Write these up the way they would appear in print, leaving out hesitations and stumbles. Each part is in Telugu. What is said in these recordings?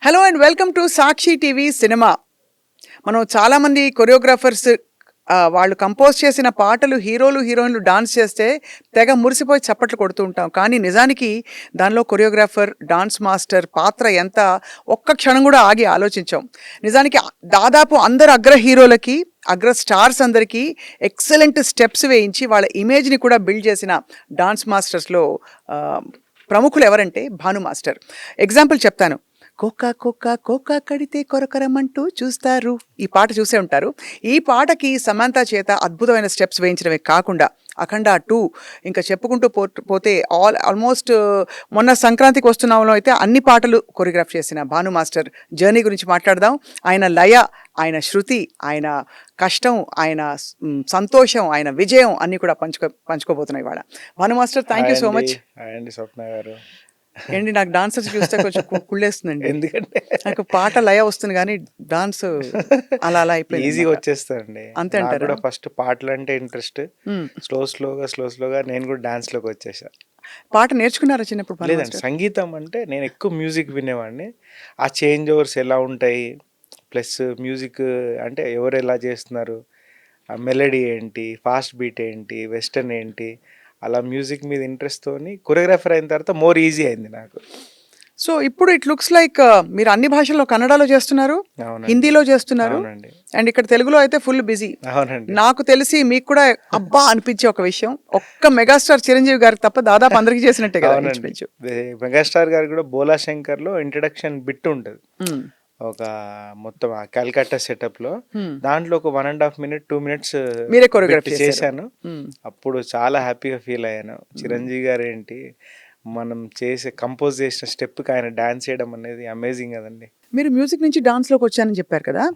Hello and welcome to Sakshi TV cinema. మనం చాలామంది కొరియోగ్రాఫర్స్ వాళ్ళు కంపోజ్ చేసిన పాటలు హీరోలు, హీరోయిన్‌లు డాన్స్ చేస్తే తెగ మురిసిపోయి చప్పట్లు కొడుతూ ఉంటాం. కానీ నిజానికి దానిలో కొరియోగ్రాఫర్, డాన్స్ మాస్టర్ పాత్ర ఎంత ఒక్క క్షణం కూడా ఆగి ఆలోచించం. నిజానికి దాదాపు అందరు అగ్ర హీరోలకి, అగ్ర స్టార్స్ అందరికీ ఎక్సలెంట్ స్టెప్స్ వేయించి వాళ్ళ ఇమేజ్‌ని కూడా బిల్డ్ చేసిన డాన్స్ మాస్టర్స్‌లో ఆహ్, ప్రముఖులు ఎవరంటే భాను మాస్టర్. ఎగ్జాంపుల్ చెప్తాను. కోకా కోకా కోకా కడితే కొరకొరమంటూ చూస్తారు. ఈ పాట చూసే ఉంటారు. ఈ పాటకి సమంత చేత అద్భుతమైన స్టెప్స్ వేయించడమే కాకుండా 'అఖండ 2' ఇంకా చెప్పుకుంటూ పోతే ఆల్మోస్ట్ మొన్న సంక్రాంతికి వస్తున్నాంలో అయితే అన్ని పాటలు కొరియోగ్రాఫ్ చేసిన భాను మాస్టర్ జర్నీ గురించి మాట్లాడదాం. ఆయన లయ, ఆయన శృతి, ఆయన కష్టం, ఆయన సంతోషం, ఆయన విజయం అన్నీ కూడా పంచుకోబోతున్నాయి ఇవాళ. Bhanu master, thank you so much. Hi అండి స్వప్న గారు. ఏండి నాకు డాన్సర్స్ చూస్తే కొంచెం కుళ్ళేస్తుందండి. ఎందుకంటే నాకు పాట లయ వస్తుంది కానీ డాన్స్ అలా అలా అయిపోయింది. ఈజీగా వచ్చేస్తానండి. అంతే నాకు అంటారా? కూడా ఫస్ట్ పాటలు అంటే ఇంట్రెస్ట్. ఉమ్. స్లోగా నేను కూడా డాన్స్ లోకి వచ్చేసా. పాట నేర్చుకున్నారా చిన్నప్పుడు భాను లేదండి, మాస్టర్? సంగీతం అంటే నేను ఎక్కువ మ్యూజిక్ వినేవాడిని. ఆ చేంజ్ ఓవర్స్ ఎలా ఉంటాయి, ప్లస్ మ్యూజిక్ అంటే ఎవరు ఎలా చేస్తున్నారు, ఆ మెలడీ ఏంటి, ఫాస్ట్ బీట్ ఏంటి, వెస్టర్న్ ఏంటి, అలా మ్యూజిక్ మీద ఇంట్రెస్ట్తోని కొరియోగ్రాఫర్ అయిన తర్వాత మోర్ ఈజీ అయింది నాకు. సో ఇప్పుడు ఇట్ లుక్స్ లైక్ మీరు అన్ని భాషల్లో కన్నడలో చేస్తున్నారు, అవునండి. హిందీలో చేస్తున్నారు, అవునండి. అండ్ ఇక్కడ తెలుగులో అయితే ఫుల్ బిజీ. అవునండి. నాకు తెలిసి మీకు కూడా అబ్బా అనిపించే ఒక విషయం, ఒక్క మెగాస్టార్ చిరంజీవి గారికి తప్ప దాదాపు అందరికీ చేసినట్టే కదా అవునండి. ఇంచుమించు. మెగాస్టార్ గారు కూడా బోలా శంకర్లో ఇంట్రడక్షన్ బిట్ ఉంటుంది. ఉమ్. ఒక మొత్తం ఆ కల్కట్టా సెటప్లో ఉమ్. దాంట్లో ఒక 1.5 minute 2 minutes మీరే కొరియోగ్రాఫ్ చేశారు. చేశాను. ఉమ్. అప్పుడు చాలా హ్యాపీగా ఫీల్ అయ్యాను. చిరంజీవి గారు ఏంటి, మనం కంపోజ్ చేసిన స్టెప్కి ఆయన డాన్స్ చేయడం అనేది అమేజింగ్ కదండి. మీరు మ్యూజిక్ నుంచి డాన్స్లోకి వచ్చానని చెప్పారు కదా.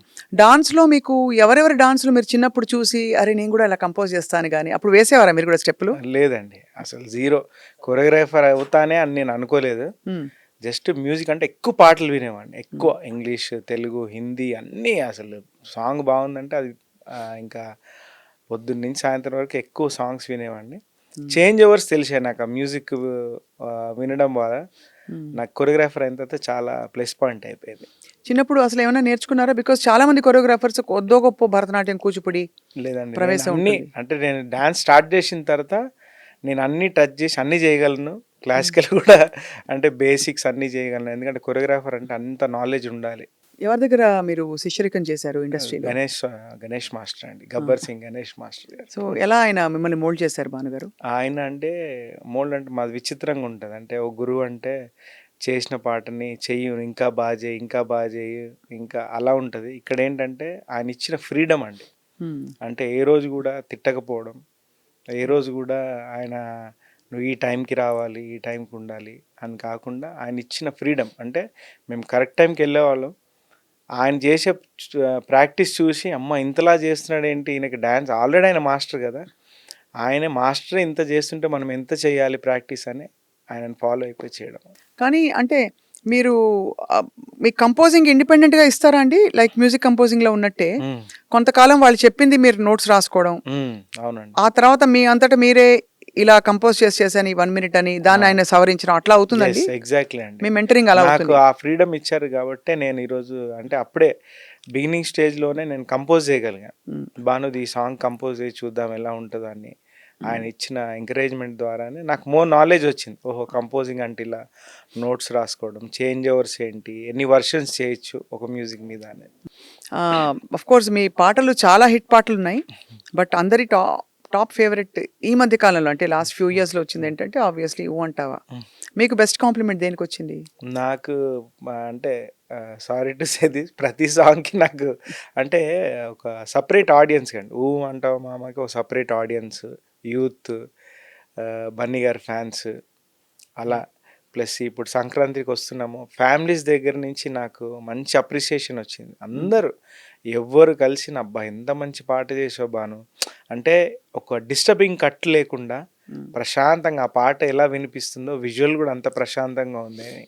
డాన్స్లో మీకు ఎవరెవరి డాన్స్లు మీరు చిన్నప్పుడు చూసి అరే నేను కూడా ఇలా కంపోజ్ చేస్తాను కానీ అప్పుడు వేసేవారా మీరు కూడా స్టెప్పులు? లేదండి, అసలు జీరో. కొరియోగ్రాఫర్ అవుతానే అని నేను అనుకోలేదు. జస్ట్ మ్యూజిక్ అంటే ఎక్కువ పాటలు వినేవాడిని, ఎక్కువ ఇంగ్లీష్, తెలుగు, హిందీ అన్నీ. అసలు సాంగ్ బాగుందంటే అది ఇంకా పొద్దున్న నుంచి సాయంత్రం వరకు ఎక్కువ సాంగ్స్ వినేవాడిని. చేంజ్ ఓవర్స్ తెలిసే నాకు ఆ మ్యూజిక్ వినడం వల్ల. నాకు కొరియోగ్రాఫర్ అయిన తర్వాత చాలా ప్లస్ పాయింట్ అయిపోయింది. చిన్నప్పుడు అసలు ఏమైనా నేర్చుకున్నారా? బికాస్ చాలా మంది కొరియోగ్రాఫర్స్ కొద్దో గొప్ప భరతనాట్యం, కూచిపూడి లేదండి, ప్రవేశం అన్ని ఉంటుంది. అంటే నేను డాన్స్ స్టార్ట్ చేసిన తర్వాత నేను అన్ని టచ్ చేసి అన్నీ చేయగలను. క్లాసికల్ కూడా అంటే బేసిక్స్ అన్నీ చేయగలను. ఎందుకంటే కొరియోగ్రాఫర్ అంటే అంత నాలెడ్జ్ ఉండాలి. ఎవరి దగ్గర మీరు శిష్యరికం చేశారు ఇండస్ట్రీలో? గణేష్ మాస్టర్ అండి, గబ్బర్ సింగ్ గణేష్ మాస్టర్ గారు. సో ఎలా ఆయన మిమ్మల్ని మోల్డ్ చేశారు భానుగారు? ఆయన అంటే మోల్డ్ అంటే మాది విచిత్రంగా ఉంటుంది. అంటే ఒక గురువు అంటే చేసిన పాటని చెయ్యి ఇంకా బాగా చేయి, ఇంకా బాగా చేయి, ఇంకా అలా ఉంటుంది. ఇక్కడ ఏంటంటే ఆయన ఇచ్చిన ఫ్రీడమ్ అండి. అంటే ఏ రోజు కూడా తిట్టకపోవడం, ఏ రోజు కూడా ఆయన నువ్వు ఈ టైంకి రావాలి, ఈ టైంకి ఉండాలి అని కాకుండా ఆయన ఇచ్చిన ఫ్రీడమ్. అంటే మేము కరెక్ట్ టైంకి వెళ్ళేవాళ్ళం. ఆయన చేసే ప్రాక్టీస్ చూసి అమ్మ ఇంతలా చేస్తున్నాడు ఏంటి, ఈయనకి డ్యాన్స్ ఆల్రెడీ ఆయన మాస్టర్ కదా, ఆయనే మాస్టర్ ఇంత చేస్తుంటే మనం ఎంత చేయాలి ప్రాక్టీస్ అని ఆయనను ఫాలో అయిపోయి చేయడం. కానీ అంటే మీరు మీ కంపోజింగ్ ఇండిపెండెంట్గా ఇస్తారా అండి? లైక్ మ్యూజిక్ కంపోజింగ్లో ఉన్నట్టే కొంతకాలం వాళ్ళు చెప్పింది మీరు నోట్స్ రాసుకోవడం, అవునండి. ఆ తర్వాత మీ అంతటా మీరే ఇలా కంపోజ్ చేశాను 1 minute అని దాన్ని ఆయన సవరించడం అట్లా అవుతుందండి? ఎగ్జాక్ట్లీ అండి. మీ మెంటరింగ్ అలా నాకు అవుతుంది. ఆ ఫ్రీడమ్ ఇచ్చారు కాబట్టి నేను ఈరోజు అంటే అప్పుడే బిగినింగ్ స్టేజ్లోనే నేను కంపోజ్ చేయగలిగాను. భానుది ఈ సాంగ్ కంపోజ్ చేసి చూద్దాం ఎలా ఉంటుందో అని ఆయన ఇచ్చిన ఎంకరేజ్మెంట్ ద్వారానే నాకు మోర్ నాలెడ్జ్ వచ్చింది. ఓహో, కంపోజింగ్ అంటే ఇలా నోట్స్ రాసుకోవడం, చేంజ్ ఓవర్స్ ఏంటి, ఎన్ని వర్షన్స్ చేయొచ్చు ఒక మ్యూజిక్ మీద అనేది. ఆఫ్ కోర్స్ మీ పాటలు చాలా హిట్ పాటలు ఉన్నాయి. బట్ అందరి టాప్ ఫేవరెట్ ఈ మధ్య కాలంలో అంటే లాస్ట్ ఫ్యూ ఇయర్స్లో వచ్చింది ఏంటంటే ఆబ్వియస్లీ ఊ అంటావా. మీకు బెస్ట్ కాంప్లిమెంట్ దేనికి వచ్చింది? నాకు అంటే సారీ టు సే దిస్, ప్రతి సాంగ్కి నాకు అంటే ఒక సపరేట్ ఆడియన్స్ అండి. ఊ అంటావా మామకి ఒక సపరేట్ ఆడియన్స్, యూత్, బన్నీ గారి ఫ్యాన్స్ అలా. ప్లస్ ఇప్పుడు సంక్రాంతికి వస్తున్నాము, ఫ్యామిలీస్ దగ్గర నుంచి నాకు మంచి అప్రిసియేషన్ వచ్చింది. అందరూ ఎవ్వరు కలిసిన అబ్బా ఎంత మంచి పాట చేసావు బాను, అంటే ఒక డిస్టర్బింగ్ కట్ లేకుండా ప్రశాంతంగా ఆ పాట ఎలా వినిపిస్తుందో విజువల్ కూడా అంత ప్రశాంతంగా ఉంది అని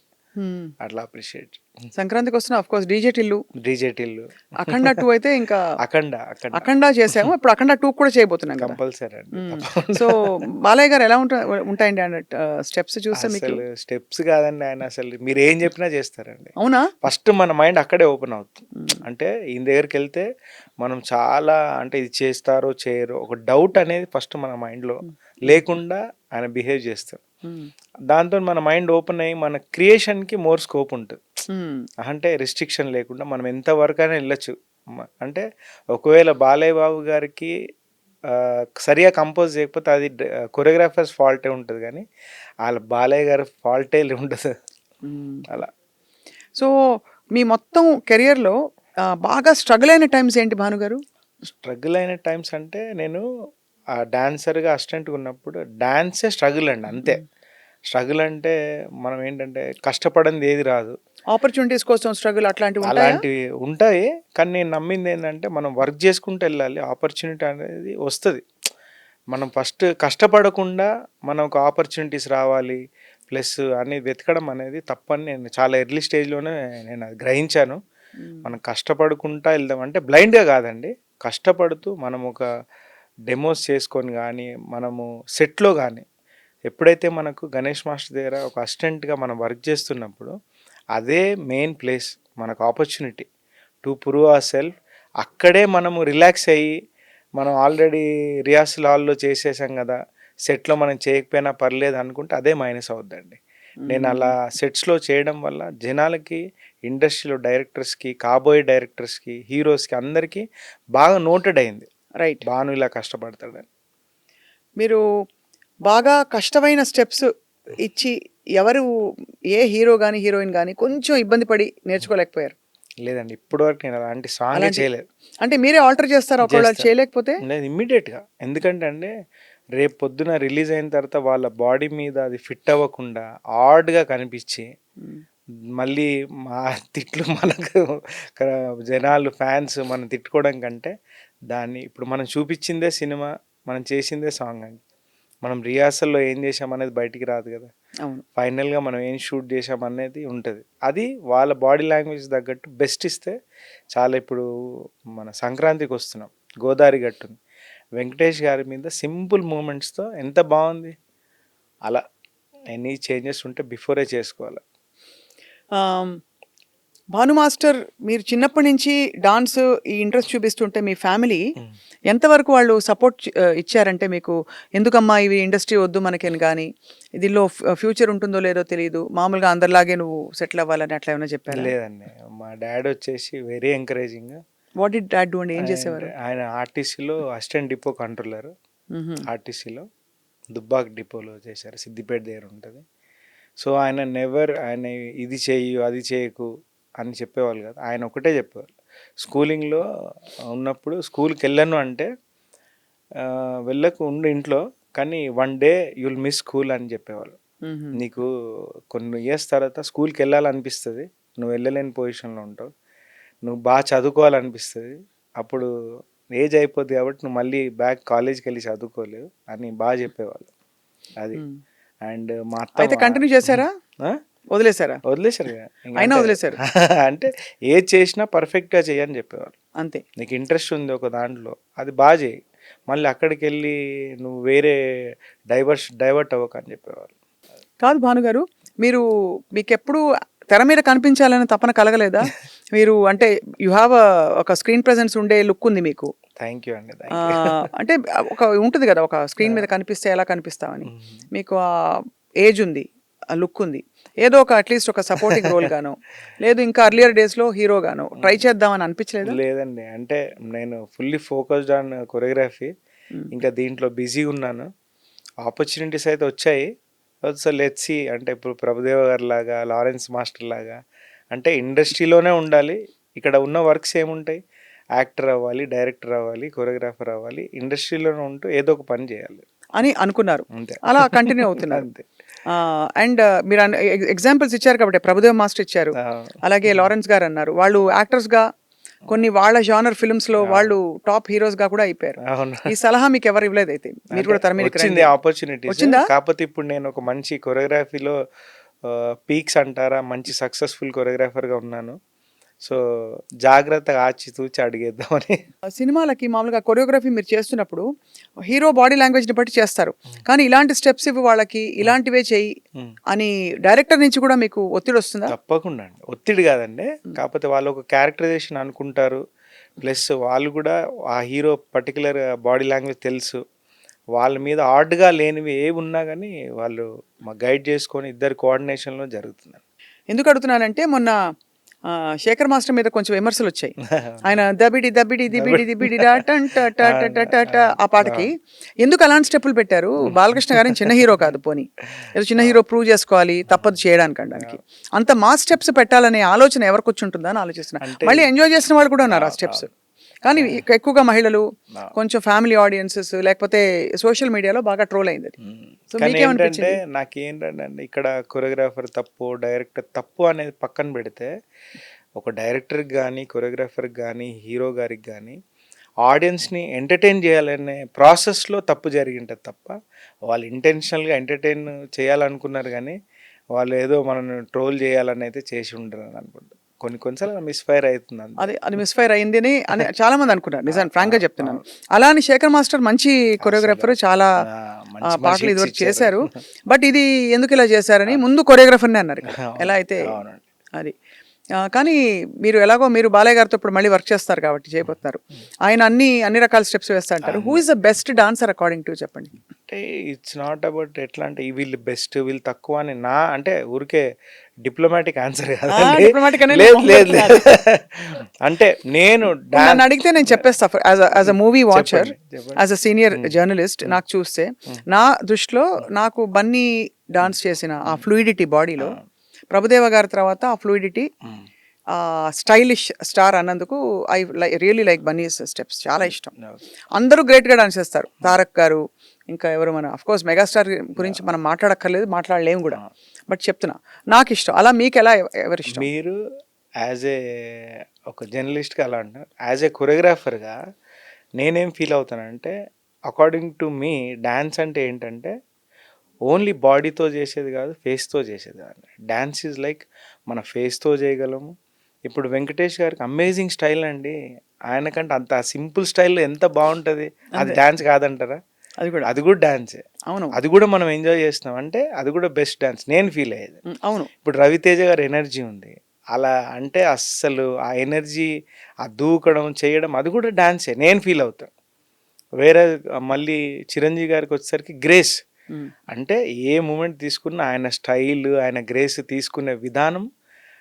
అట్లా అప్రిషియేట్. సంక్రాంతికి వస్తున్న of course DJ Tillu, DJ Tillu, Akhanda 2 అయితే ఇంకా అఖండ అఖండ చేసాము. ఇప్పుడు అఖండ 2 కూడా చేయబోతున్నాం కదా. కంపల్సరీ అండి. మ్మ్. తప్పకుండా. సో బాలయ్య గారు ఎలా ఉంటాయండి అన్నట్టు స్టెప్స్ చూస్తే మీకు? అసలు స్టెప్స్ కాదండి, ఆయన అసలు మీరు ఏం చెప్పినా చేస్తారండి. అవునా? ఫస్ట్ మన మైండ్ అక్కడే ఓపెన్ అవుతుంది. మ్మ్. అంటే ఈయన దగ్గరికి వెళ్తే మనం చాలా, అంటే ఇది చేస్తారో చేయరో ఒక డౌట్ అనేది ఫస్ట్ మన మైండ్లో లేకుండా ఆయన బిహేవ్ చేస్తారు. మ్మ్. దాంతో మన మైండ్ ఓపెన్ అయ్యి మన క్రియేషన్కి మోర్ స్కోప్ ఉంటుంది. మ్మ్. అంటే రిస్ట్రిక్షన్ లేకుండా మనం ఎంతవరకు అయినా వెళ్ళచ్చు. అంటే ఒకవేళ బాలయ్య బాబు గారికి సరిగా కంపోజ్ చేయకపోతే అది కొరియోగ్రాఫర్స్ ఫాల్టే ఉంటుంది, కానీ వాళ్ళ బాలయ్య గారి ఫాల్టే ఉండదు. మ్మ్. అలా. సో మీ మొత్తం కెరియర్లో బాగా స్ట్రగుల్ అయిన టైమ్స్ ఏంటి భానుగారు? స్ట్రగుల్ అయిన టైమ్స్ అంటే నేను ఆ డాన్సర్గా అసిస్టెంట్గా ఉన్నప్పుడు డాన్సే స్ట్రగుల్ అండి, అంతే. స్ట్రగుల్ అంటే మనం ఏంటంటే కష్టపడింది ఏది రాదు. ఆపర్చునిటీస్ కోసం స్ట్రగుల్ అట్లాంటివి ఉంటాయా? అలాంటివి ఉంటాయి, కానీ నేను నమ్మింది ఏంటంటే మనం వర్క్ చేసుకుంటూ వెళ్ళాలి, ఆపర్చునిటీ అనేది వస్తుంది. మనం ఫస్ట్ కష్టపడకుండా మనకు ఆపర్చునిటీస్ రావాలి ప్లస్ అన్ని వెతకడం అనేది తప్పని నేను చాలా ఎర్లీ స్టేజ్లోనే నేను అది గ్రహించాను. మనం కష్టపడుకుంటా వెళ్దాం, అంటే బ్లైండ్గా కాదండి, కష్టపడుతూ మనం ఒక డెమోస్ చేసుకొని కానీ మనము సెట్లో కానీ ఎప్పుడైతే మనకు గణేష్ మాస్టర్ దగ్గర ఒక అసిస్టెంట్గా మనం వర్క్ చేస్తున్నప్పుడు అదే మెయిన్ ప్లేస్ మనకు opportunity to prove our self. అక్కడే మనము రిలాక్స్ అయ్యి మనం ఆల్రెడీ రిహార్సల్ హాల్లో చేసేసాం కదా, సెట్లో మనం చేయకపోయినా పర్లేదు అనుకుంటే అదే మైనస్ అవుద్దండి. నేను అలా సెట్స్లో చేయడం వల్ల జనాలకి, ఇండస్ట్రీలో డైరెక్టర్స్కి, కాబోయే డైరెక్టర్స్కి, హీరోస్కి అందరికీ బాగా నోటెడ్ అయింది, రైట్. భాను ఇలా కష్టపడతాడని. మీరు బాగా కష్టమైన స్టెప్స్ ఇచ్చి ఎవరు ఏ హీరో కానీ హీరోయిన్ కానీ కొంచెం ఇబ్బంది పడి నేర్చుకోలేకపోయారు? లేదండి, ఇప్పటివరకు నేను అలాంటి సాంగ్ చేయలేదు. అంటే మీరే ఆల్టర్ చేస్తారు ఒకవేళ చేస్తా. చేయలేకపోతే? లేదు, ఇమ్మీడియట్గా. ఎందుకంటే అండి రేపు పొద్దున రిలీజ్ అయిన తర్వాత వాళ్ళ బాడీ మీద అది ఫిట్ అవ్వకుండా ఆడ్గా కనిపించి మళ్ళీ మా తిట్లు మనకు జనాలు ఫ్యాన్స్ మనం తిట్టుకోవడం కంటే దాన్ని ఇప్పుడు మనం చూపించిందే సినిమా, మనం చేసిందే సాంగ్ అండి. మనం రిహార్సల్లో ఏం చేసామనేది బయటికి రాదు కదా. అవును. ఫైనల్గా మనం ఏం షూట్ చేసామనేది ఉంటుంది. అది వాళ్ళ బాడీ లాంగ్వేజ్ తగ్గట్టు బెస్ట్ ఇస్తే చాలా. ఇప్పుడు మన సంక్రాంతికి వస్తున్నాం, గోదావరి గట్టుని వెంకటేష్ గారి మీద సింపుల్ మూమెంట్స్తో ఎంత బాగుంది. అలా ఎనీ చేంజెస్ ఉంటే బిఫోరే చేసుకోవాలి. భాను మాస్టర్, మీరు చిన్నప్పటి నుంచి డాన్స్ ఈ ఇంట్రెస్ట్ చూపిస్తుంటే మీ ఫ్యామిలీ ఎంతవరకు వాళ్ళు సపోర్ట్ ఇచ్చారంటే మీకు, ఎందుకమ్మా ఇవి ఇండస్ట్రీ వద్దు మనకేను కానీ దీనిలో ఫ్యూచర్ ఉంటుందో లేదో తెలియదు, మామూలుగా అందరిలాగే నువ్వు సెటిల్ అవ్వాలని అట్లా ఏమైనా చెప్పారా? లేదండి, మా డాడీ వచ్చేసి very encouraging. What did dad do అండి? ఏం చేసేవారు? ఆయన ఆర్టీసీలో అసిస్టెంట్ డిపో కంట్రోలర్, ఆర్టీసీలో దుబ్బాక్ డిపోలో చేశారు, సిద్దిపేట దగ్గర ఉంటుంది. సో ఆయన ఆయన ఇది చేయు అది చేయకు అని చెప్పేవాళ్ళు కాదు, ఆయన ఒకటే చెప్పేవాళ్ళు. స్కూలింగ్లో ఉన్నప్పుడు స్కూల్కి వెళ్ళను అంటే వెళ్ళకు ఉండు ఇంట్లో, కానీ one day you'll miss school అని చెప్పేవాళ్ళు. నీకు కొన్ని ఇయర్స్ తర్వాత స్కూల్కి వెళ్ళాలనిపిస్తుంది, నువ్వు వెళ్ళలేని పొజిషన్లో ఉంటావు, నువ్వు బాగా చదువుకోవాలనిపిస్తుంది, అప్పుడు ఏజ్ అయిపోద్ది కాబట్టి నువ్వు మళ్ళీ బ్యాక్ కాలేజ్కి వెళ్ళి చదువుకోలేవు అని బాగా చెప్పేవాళ్ళు. అది. అండ్ మా అయితే అత్త కంటిన్యూ చేశారా? వదిలేశారా? వదిలేశారు కదా, అయినా వదిలేశారు. అంటే ఏది చేసినా పర్ఫెక్ట్గా చేయని చెప్పేవాళ్ళు. అంతే. నీకు ఇంట్రెస్ట్ ఉంది ఒక దాంట్లో, అది బాగా చేయి, మళ్ళీ అక్కడికి వెళ్ళి నువ్వు వేరే డైవర్ట్ అవ్వక అని చెప్పేవాళ్ళు. కాదు భానుగారు, మీకెప్పుడు తెర మీద కనిపించాలని తపన కలగలేదా? మీరు అంటే యు హ్యావ్ ఒక స్క్రీన్ ప్రెజెన్స్ ఉండే లుక్ ఉంది మీకు. థ్యాంక్ యూ అండి. అంటే ఒక ఉంటుంది కదా, ఒక స్క్రీన్ మీద కనిపిస్తే ఎలా కనిపిస్తామని. మీకు ఆ ఏజ్ ఉంది, ఆ లుక్ ఉంది, ఏదో ఒక అట్లీస్ట్ ఒక సపోర్టింగ్ రోల్ గానో లేదు ఇంకా అర్లియర్ డేస్లో హీరో గానో ట్రై చేద్దామని అనిపించలేదు? లేదండి, అంటే నేను ఫుల్లీ ఫోకస్డ్ ఆన్ కొరియోగ్రఫీ, ఇంకా దీంట్లో బిజీ ఉన్నాను. ఆపర్చునిటీస్ అయితే వచ్చాయి, సో లెట్స్ సీ. అంటే ఇప్పుడు ప్రభుదేవ గారి లాగా, లారెన్స్ మాస్టర్ లాగా అంటే ఇండస్ట్రీలోనే ఉండాలి. ఇక్కడ ఉన్న వర్క్స్ ఏముంటాయి, యాక్టర్ అవ్వాలి, డైరెక్టర్ అవ్వాలి, కొరియోగ్రాఫర్ అవ్వాలి, ఇండస్ట్రీలోనే ఉంటూ ఏదో ఒక పని చేయాలి అని అనుకున్నారు. అంతే, అలా కంటిన్యూ అవుతున్నారు. అంతే. అండ్ మీరు ఎగ్జాంపుల్స్ ఇచ్చారు కాబట్టి, ప్రభుదేవ్ మాస్టర్ ఇచ్చారు, అలాగే లారెన్స్ గారు అన్నారు. వాళ్ళు యాక్టర్స్గా కొన్ని వాళ్ళ జానర్ ఫిల్మ్స్లో వాళ్ళు టాప్ హీరోస్గా కూడా అయిపోయారు. ఈ సలహా మీకు ఎవరు ఇవ్వలేదు? అయితే మీరు కూడా తెర మీద వచ్చింది ఆపర్చునిటీ వచ్చిందా? కాకపోతే ఇప్పుడు నేను ఒక మంచి కొరియోగ్రఫీలో పీక్స్ అంటారా, మంచి సక్సెస్ఫుల్ కొరియోగ్రాఫర్గా ఉన్నాను. సో జాగ్రత్తగా ఆచితూచి అడిగేద్దామని. సినిమాలకి మామూలుగా కొరియోగ్రఫీ మీరు చేస్తున్నప్పుడు హీరో బాడీ లాంగ్వేజ్ని బట్టి చేస్తారు. కానీ ఇలాంటి స్టెప్స్ ఇవ్వు వాళ్ళకి, ఇలాంటివే చెయ్యి ఉమ్. అని డైరెక్టర్ నుంచి కూడా మీకు ఒత్తిడి వస్తుందా? తప్పకుండా అండి. ఒత్తిడి కాదండి, కాకపోతే వాళ్ళు ఒక క్యారెక్టరైజేషన్ అనుకుంటారు. ప్లస్ వాళ్ళు కూడా ఆ హీరో పర్టికులర్ బాడీ లాంగ్వేజ్ తెలుసు. వాళ్ళ మీద ఆర్డ్గా లేనివి ఏవి ఉన్నా కానీ వాళ్ళు మా గైడ్ చేసుకొని ఇద్దరు కోఆర్డినేషన్లో జరుగుతుంది. ఎందుకు అడుగుతున్నానంటే మొన్న శేఖర్ మాస్టర్ మీద కొంచెం విమర్శలు వచ్చాయి. ఆయన దబిడి దబిడి దిబిడి దిబిడి డా టన్ ట ట ట ట ట ట ఆ పాటకి ఎందుకు అలాంటి స్టెప్పులు పెట్టారు? బాలకృష్ణ గారిని చిన్న హీరో కాదు, పోనీ ఏదో చిన్న హీరో ప్రూవ్ చేసుకోవాలి, తప్పదు చేయడానికి అనడానికి. అంత మాస్ స్టెప్స్ పెట్టాలనే ఆలోచన ఎవరికి వచ్చి ఉంటుందా అని ఆలోచిస్తున్నా. మళ్ళీ ఎంజాయ్ చేసిన వాళ్ళు కూడా ఉన్నారు ఆ స్టెప్స్. కానీ ఎక్కువగా మహిళలు, కొంచెం ఫ్యామిలీ ఆడియన్సెస్, లేకపోతే సోషల్ మీడియాలో బాగా ట్రోల్ అయింది అది. సో కానీ ఏంటంటే మీకేమనిపించింది? నాకేంటంటే ఇక్కడ కొరియోగ్రాఫర్ తప్పు, డైరెక్టర్ తప్పు అనేది పక్కన పెడితే, ఒక డైరెక్టర్కి కానీ, కొరియోగ్రాఫర్కి కానీ, హీరో గారికి కానీ ఆడియన్స్ని ఎంటర్టైన్ చేయాలనే ప్రాసెస్లో తప్పు జరిగింటుంది తప్ప, వాళ్ళు ఇంటెన్షనల్గా ఎంటర్టైన్ చేయాలనుకున్నారు కానీ వాళ్ళు ఏదో మనల్ని ట్రోల్ చేయాలని అయితే చేసి ఉండరు అని అనుకుంటా. కొన్నిసార్లు మిస్ఫైర్ అవుతుంది అంతే. అది మిస్ఫైర్ అయింది అని చాలా మంది అనుకున్నారు. నిజాన్ని ఫ్రాంక్ గా చెప్తున్నాను. అలా అని శేఖర్ మాస్టర్ మంచి కొరియోగ్రాఫర్, చాలా మంచి పాటలు ఇదివరకు hits ఇచ్చారు. చేశారు. బట్ ఇది ఎందుకు ఇలా చేశారని ముందు కొరియోగ్రాఫర్నే అన్నారు ఇక్కడ. అవును, ఎలా అయితే అవునండి. అది కానీ మీరు ఎలాగో మీరు బాలయ్య గారితో ఇప్పుడు మళ్ళీ వర్క్ చేస్తారు కాబట్టి చేయబోతున్నారు. ఆయన అన్ని రకాల స్టెప్స్ వేస్తా అంటారు. Who is the best dancer according to చెప్పండి? అంటే ఇట్స్ నాట్ అబౌట్ ఎట్లా అంటే వీళ్ళు బెస్ట్ వీళ్ళు తక్కువ అని నా అంటే ఊరికే డిప్లొమాటిక్ ఆన్సర్ కాదండి. diplomatic అనే లేదు నేను లేదు లేదు. అంటే నేను నన్ను అడిగితే నేను చెప్పేస్తా. యాజ్ అ మూవీ వాచర్, చెప్పండి. యాజ్ అ సీనియర్ జర్నలిస్ట్, నాకు చూస్తే నా దృష్టిలో నాకు బన్నీ డాన్స్ చేసిన ఆ ఫ్లూయిడిటీ బాడీలో, ప్రభుదేవ గారి తర్వాత ఆ ఫ్లూయిడిటీ, స్టైలిష్ స్టార్ అన్నందుకు I really like Bunny's steps, చాలా ఇష్టం. అందరూ గ్రేట్గా డాన్స్ చేస్తారు. తారక్ గారు, ఇంకా ఎవరు, మన అఫ్కోర్స్ మెగాస్టార్ గురించి మనం మాట్లాడక్కర్లేదు, మాట్లాడలేము కూడా. బట్ చెప్తున్నా నాకు ఇష్టం. అలా మీకు ఎలా, ఎవరి ఇష్టం? మీరు యాజ్ ఏ ఒక జర్నలిస్ట్గా అలా అంటారు, యాజ్ ఏ కొరియోగ్రాఫర్గా నేనేం ఫీల్ అవుతానంటే, అకార్డింగ్ టు మీ డ్యాన్స్ అంటే ఏంటంటే ఓన్లీ బాడీతో చేసేది కాదు, ఫేస్తో చేసేది కాదు. డ్యాన్స్ ఈజ్ లైక్ మన ఫేస్తో చేయగలము. ఇప్పుడు వెంకటేష్ గారికి అమేజింగ్ స్టైల్ అండి. ఆయనకంటే అంత సింపుల్ స్టైల్లో ఎంత బాగుంటుంది, అది డ్యాన్స్ కాదంటారా? అది కూడా డాన్సే. అవును, అది కూడా మనం ఎంజాయ్ చేస్తున్నాం అంటే అది కూడా బెస్ట్ డాన్స్ నేను ఫీల్ అయ్యేది. అవును. ఇప్పుడు రవితేజ గారి ఎనర్జీ ఉంది, అలా అంటే అస్సలు ఆ ఎనర్జీ, ఆ దూకడం చేయడం అది కూడా డాన్సే నేను ఫీల్ అవుతాను. వేరే మళ్ళీ చిరంజీవి గారికి వచ్చేసరికి గ్రేస్, అంటే ఏ మూమెంట్ తీసుకున్నా ఆయన స్టైల్, ఆయన గ్రేస్ తీసుకునే విధానం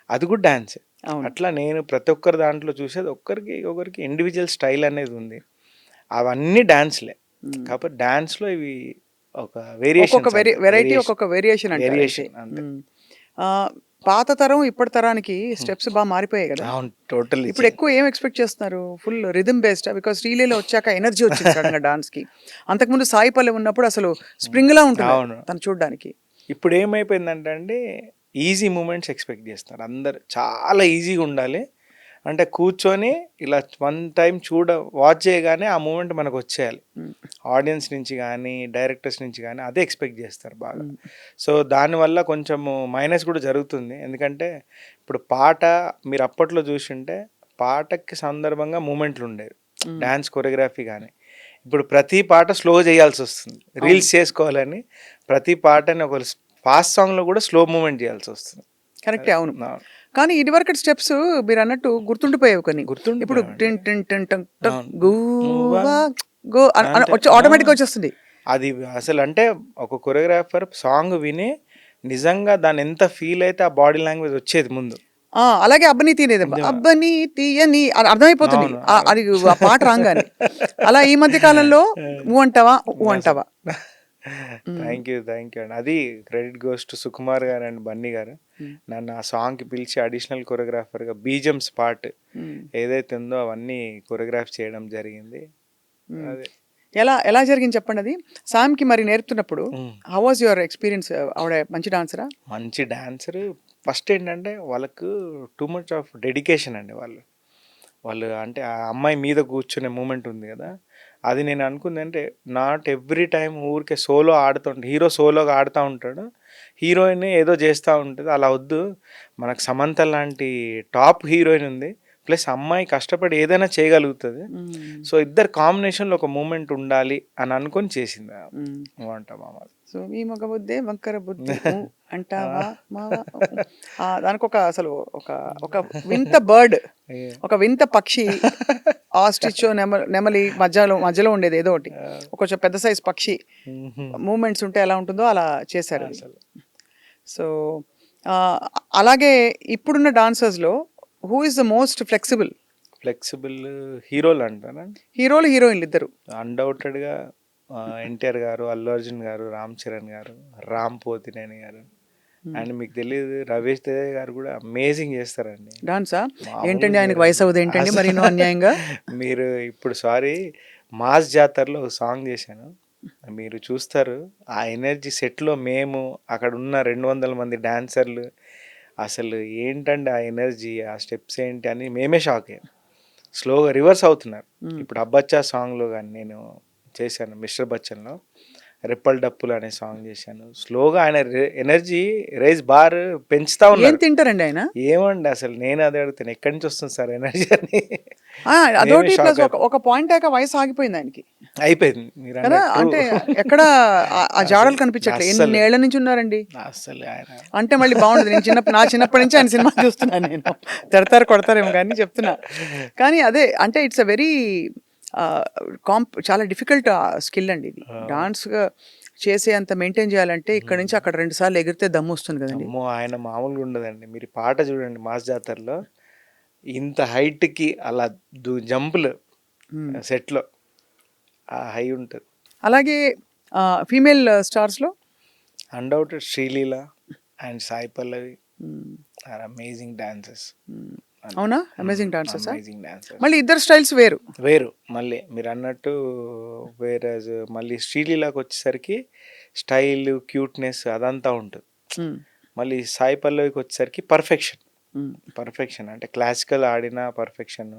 అది కూడా డాన్సే. అట్లా నేను ప్రతి ఒక్కరి దాంట్లో చూసేది ఒకరికి ఇండివిజువల్ స్టైల్ అనేది ఉంది. అవన్నీ డాన్స్లే, కాకపోతే డాన్స్లో ఇవి ఒక వేరియేషన్, వెరైటీ, ఒక్కొక్క వేరియేషన్ అంతే. పాత తరం ఇప్పటి తరానికి స్టెప్స్ బాగా మారిపోయాయి కదా. అవును, టోటల్లీ. ఇప్పుడు ఎక్కువ ఏం ఎక్స్పెక్ట్ చేస్తున్నారు? Full rhythm based? Because Sreeleela వచ్చాక ఎనర్జీ వచ్చింది సడన్ గా డాన్స్ కి. అంతకుముందు సాయి పల్లె ఉన్నప్పుడు అసలు స్ప్రింగ్ లా ఉంటుంది తను చూడడానికి. ఇప్పుడు ఏమైపోయిందంటే అండి, ఈజీ మూమెంట్స్ ఎక్స్పెక్ట్ చేస్తున్నారు అందరు. చాలా ఈజీగా ఉండాలి అంటే కూర్చొని ఇలా వన్ టైం వాచ్ చేయగానే ఆ మూమెంట్ మనకు వచ్చేయాలి. ఆడియన్స్ నుంచి కానీ, డైరెక్టర్స్ నుంచి కానీ అదే ఎక్స్పెక్ట్ చేస్తారు బాగా. సో దానివల్ల కొంచెము మైనస్ కూడా జరుగుతుంది. ఎందుకంటే ఇప్పుడు పాట మీరు అప్పట్లో చూసింటే పాటకి సందర్భంగా మూమెంట్లు ఉండేవి, డ్యాన్స్ కొరియోగ్రఫీ కానీ. ఇప్పుడు ప్రతి పాట స్లో చేయాల్సి వస్తుంది, రీల్స్ చేసుకోవాలని. ప్రతి పాటని ఒక ఫాస్ట్ సాంగ్లో కూడా స్లో మూమెంట్ చేయాల్సి వస్తుంది. కరెక్టే, అవును. కానీ ఇదివరకు స్టెప్స్ మీరు అన్నట్టు గుర్తుండిపోయేవి కొన్ని. ఇప్పుడు టిన్ టిన్ టిన్ టన్ టన్ గోవా గో ఆటోమేటిక్గా వచ్చేస్తుంది. అది అసలు అంటే ఒక కొరియోగ్రాఫర్ సాంగ్ విని నిజంగా దాన్ని ఎంత ఫీల్ అయితే ఆ బాడీ లాంగ్వేజ్ వచ్చేది ముందు. అలాగే అబ్బని తీయలేదు, అబ్బని తీయని అర్థమైపోతుంది అది ఆ పాట రాగానే. అలా ఈ మధ్య కాలంలో ఊ అంటావా ఊ అంటావా. థ్యాంక్ యూ అండి. అది క్రెడిట్ గోస్ టు సుకుమార్ గారు అండ్ బన్నీ గారు. నన్ను ఆ సాంగ్కి పిలిచి అడిషనల్ కొరియోగ్రాఫర్గా బీజమ్స్ పార్ట్ ఏదైతే ఉందో అవన్నీ కొరియోగ్రాఫ్ చేయడం జరిగింది. అదే ఎలా జరిగింది చెప్పండి అది. సామ్కి మరి నేర్పుతున్నప్పుడు హౌ వాజ్ యువర్ ఎక్స్పీరియన్స్? ఆవిడ మంచి డాన్సరా? మంచి డాన్సర్. ఫస్ట్ ఏంటంటే వాళ్ళకు టూ మచ్ ఆఫ్ డెడికేషన్ అండి. వాళ్ళు అంటే ఆ అమ్మాయి మీద కూర్చునే మూమెంట్ ఉంది కదా, అది నేను అనుకుంది అంటే నాట్ ఎవ్రీ టైం ఊరికే సోలో ఆడుతుంటే, హీరో సోలోగా ఆడుతూ ఉంటాడు, హీరోయిన్ ఏదో చేస్తూ ఉంటుంది. అలా వద్దు, మనకు సమంత లాంటి టాప్ హీరోయిన్ ఉంది, ప్లస్ అమ్మాయి కష్టపడి ఏదైనా చేయగలుగుతుంది. సో ఇద్దరు కాంబినేషన్లో ఒక మూమెంట్ ఉండాలి అని అనుకొని చేసింది వంట మామ. సో మీ మగ బుద్ధే వంకర బుద్ధి అంటావా మావా. దానికి ఒక అసలు ఒక ఒక వింత బర్డ్, ఒక వింత పక్షి, ఆస్ట్రిచో నెమలి మధ్యలో ఉండేది ఏదో ఒకటి, ఒక కొంచెం పెద్ద సైజ్ పక్షి మూమెంట్స్ ఉంటే ఎలా ఉంటుందో అలా చేశారు అసలు. సో అలాగే ఇప్పుడున్న డాన్సర్స్లో who is the most flexible హీరోలు అంటారా? హీరోలు హీరోయిన్లు ఇద్దరు అన్డౌటెడ్గా ఎన్టీఆర్ గారు, అల్లు అర్జున్ గారు, రామ్ చరణ్ గారు, రామ్ పోతినేని గారు, అండ్ మీకు తెలియదు రవేష్ తేజ గారు కూడా అమేజింగ్ చేస్తారండి డాన్సా. ఏంటండి ఆయనకి వయసు అవుతుంది ఏంటండి మరి అన్యాయంగా. మీరు ఇప్పుడు మాస్ జాతరలో ఒక సాంగ్ చేశాను, మీరు చూస్తారు. ఆ ఎనర్జీ సెట్లో మేము అక్కడ ఉన్న 200 మంది డాన్సర్లు అసలు ఏంటండి ఆ ఎనర్జీ, ఆ స్టెప్స్ ఏంటి అని మేమే షాక్ అయ్యాం. స్లోగా రివర్స్ అవుతున్నారు. ఇప్పుడు అబ్బచ్చా సాంగ్లో కానీ నేను చేశాను, మిస్టర్ బచ్చన్లో రెప్పల్ డప్పులు అనే సాంగ్ చేశాను. స్లోగా ఆయన ఎనర్జీ రైజ్ బార్ పెంచుతా ఉన్నారు. ఏం తింటారండి ఆయన? ఏమండి అసలు నేను అదే అడుగుతాను, ఎక్కడి నుంచి వస్తుంది సార్ ఎనర్జీ అని. అదొకటి ప్లస్ ఒక పాయింట్ దాకా వయసు ఆగిపోయింది ఆయనకి, అయిపోయింది మీరు కదా. అంటే ఎక్కడ ఆ జాడలు కనిపించట్లేదు. ఎన్ని ఏళ్ల నుంచి ఉన్నారండి అసలు ఆయన అంటే మళ్ళీ బాగుంటుంది. నేను నా చిన్నప్పటి నుంచి ఆయన సినిమా చూస్తున్నాను. నేను తిడతారు కొడతారేమో కానీ చెప్తున్నా. కానీ అదే అంటే ఇట్స్ అ వెరీ చాలా డిఫికల్ట్ స్కిల్ అండి ఇది. డాన్స్గా చేసే అంత మెయింటైన్ చేయాలంటే ఇక్కడ నుంచి అక్కడ 2 సార్లు ఎగిరితే దమ్ము వస్తుంది కదండి. ఆయన మామూలుగా ఉండదండి. మీరు పాట చూడండి మాస్ జాతరలో, ఇంత హైట్కి అలా జంపులు సెట్లో ఆ హై ఉంటుంది. అలాగే ఫీమేల్ స్టార్స్లో undoubted Sreeleela and Sai Pallavi are amazing dancers. అవునా? Amazing dancers. మళ్ళీ ఇద్దరు స్టైల్స్ వేరు మళ్ళీ మీరు అన్నట్టు వేరే. మళ్ళీ శ్రీలీలాకి వచ్చేసరికి స్టైల్, క్యూట్నెస్ అదంతా ఉంటుంది. మళ్ళీ సాయి పల్లవికి వచ్చేసరికి పర్ఫెక్షన్ అంటే క్లాసికల్ ఆడినా పర్ఫెక్షన్,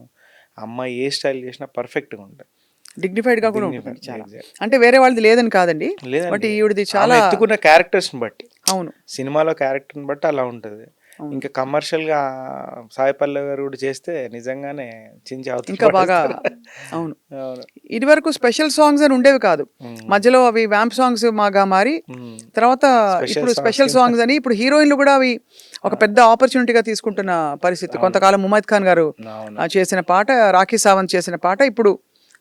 అమ్మాయి ఏ స్టైల్ చేసినా పర్ఫెక్ట్గా ఉంటుంది, డిగ్నిఫైడ్ గా కూడా ఉంటుంది చాలా. అంటే వేరే వాళ్ళది లేదని కాదండి, బట్ ఈవిడది చాలా ఎత్తుకున్న క్యారెక్టర్స్ని బట్టి. అవును, సినిమాలో క్యారెక్టర్ని బట్టి అలా ఉంటుంది. ఇంకా కమర్షియల్గా సాయి పల్లవి గారు కూడా చేస్తే నిజంగానే చించి అవుతుంది ఇంకా బాగా. అవును, ఇది వరకు స్పెషల్ సాంగ్స్ అని ఉండేవి కాదు, మధ్యలో అవి వ్యాంప్ సాంగ్స్ మాగా మారి తర్వాత ఇప్పుడు స్పెషల్ సాంగ్స్ అని ఇప్పుడు హీరోయిన్లు కూడా అవి ఒక పెద్ద ఆపర్చునిటీగా తీసుకుంటున్న పరిస్థితి. కొంతకాలం ముమైత్ ఖాన్ గారు చేసిన పాట, రాఖీ సావంత్ చేసిన పాట, ఇప్పుడు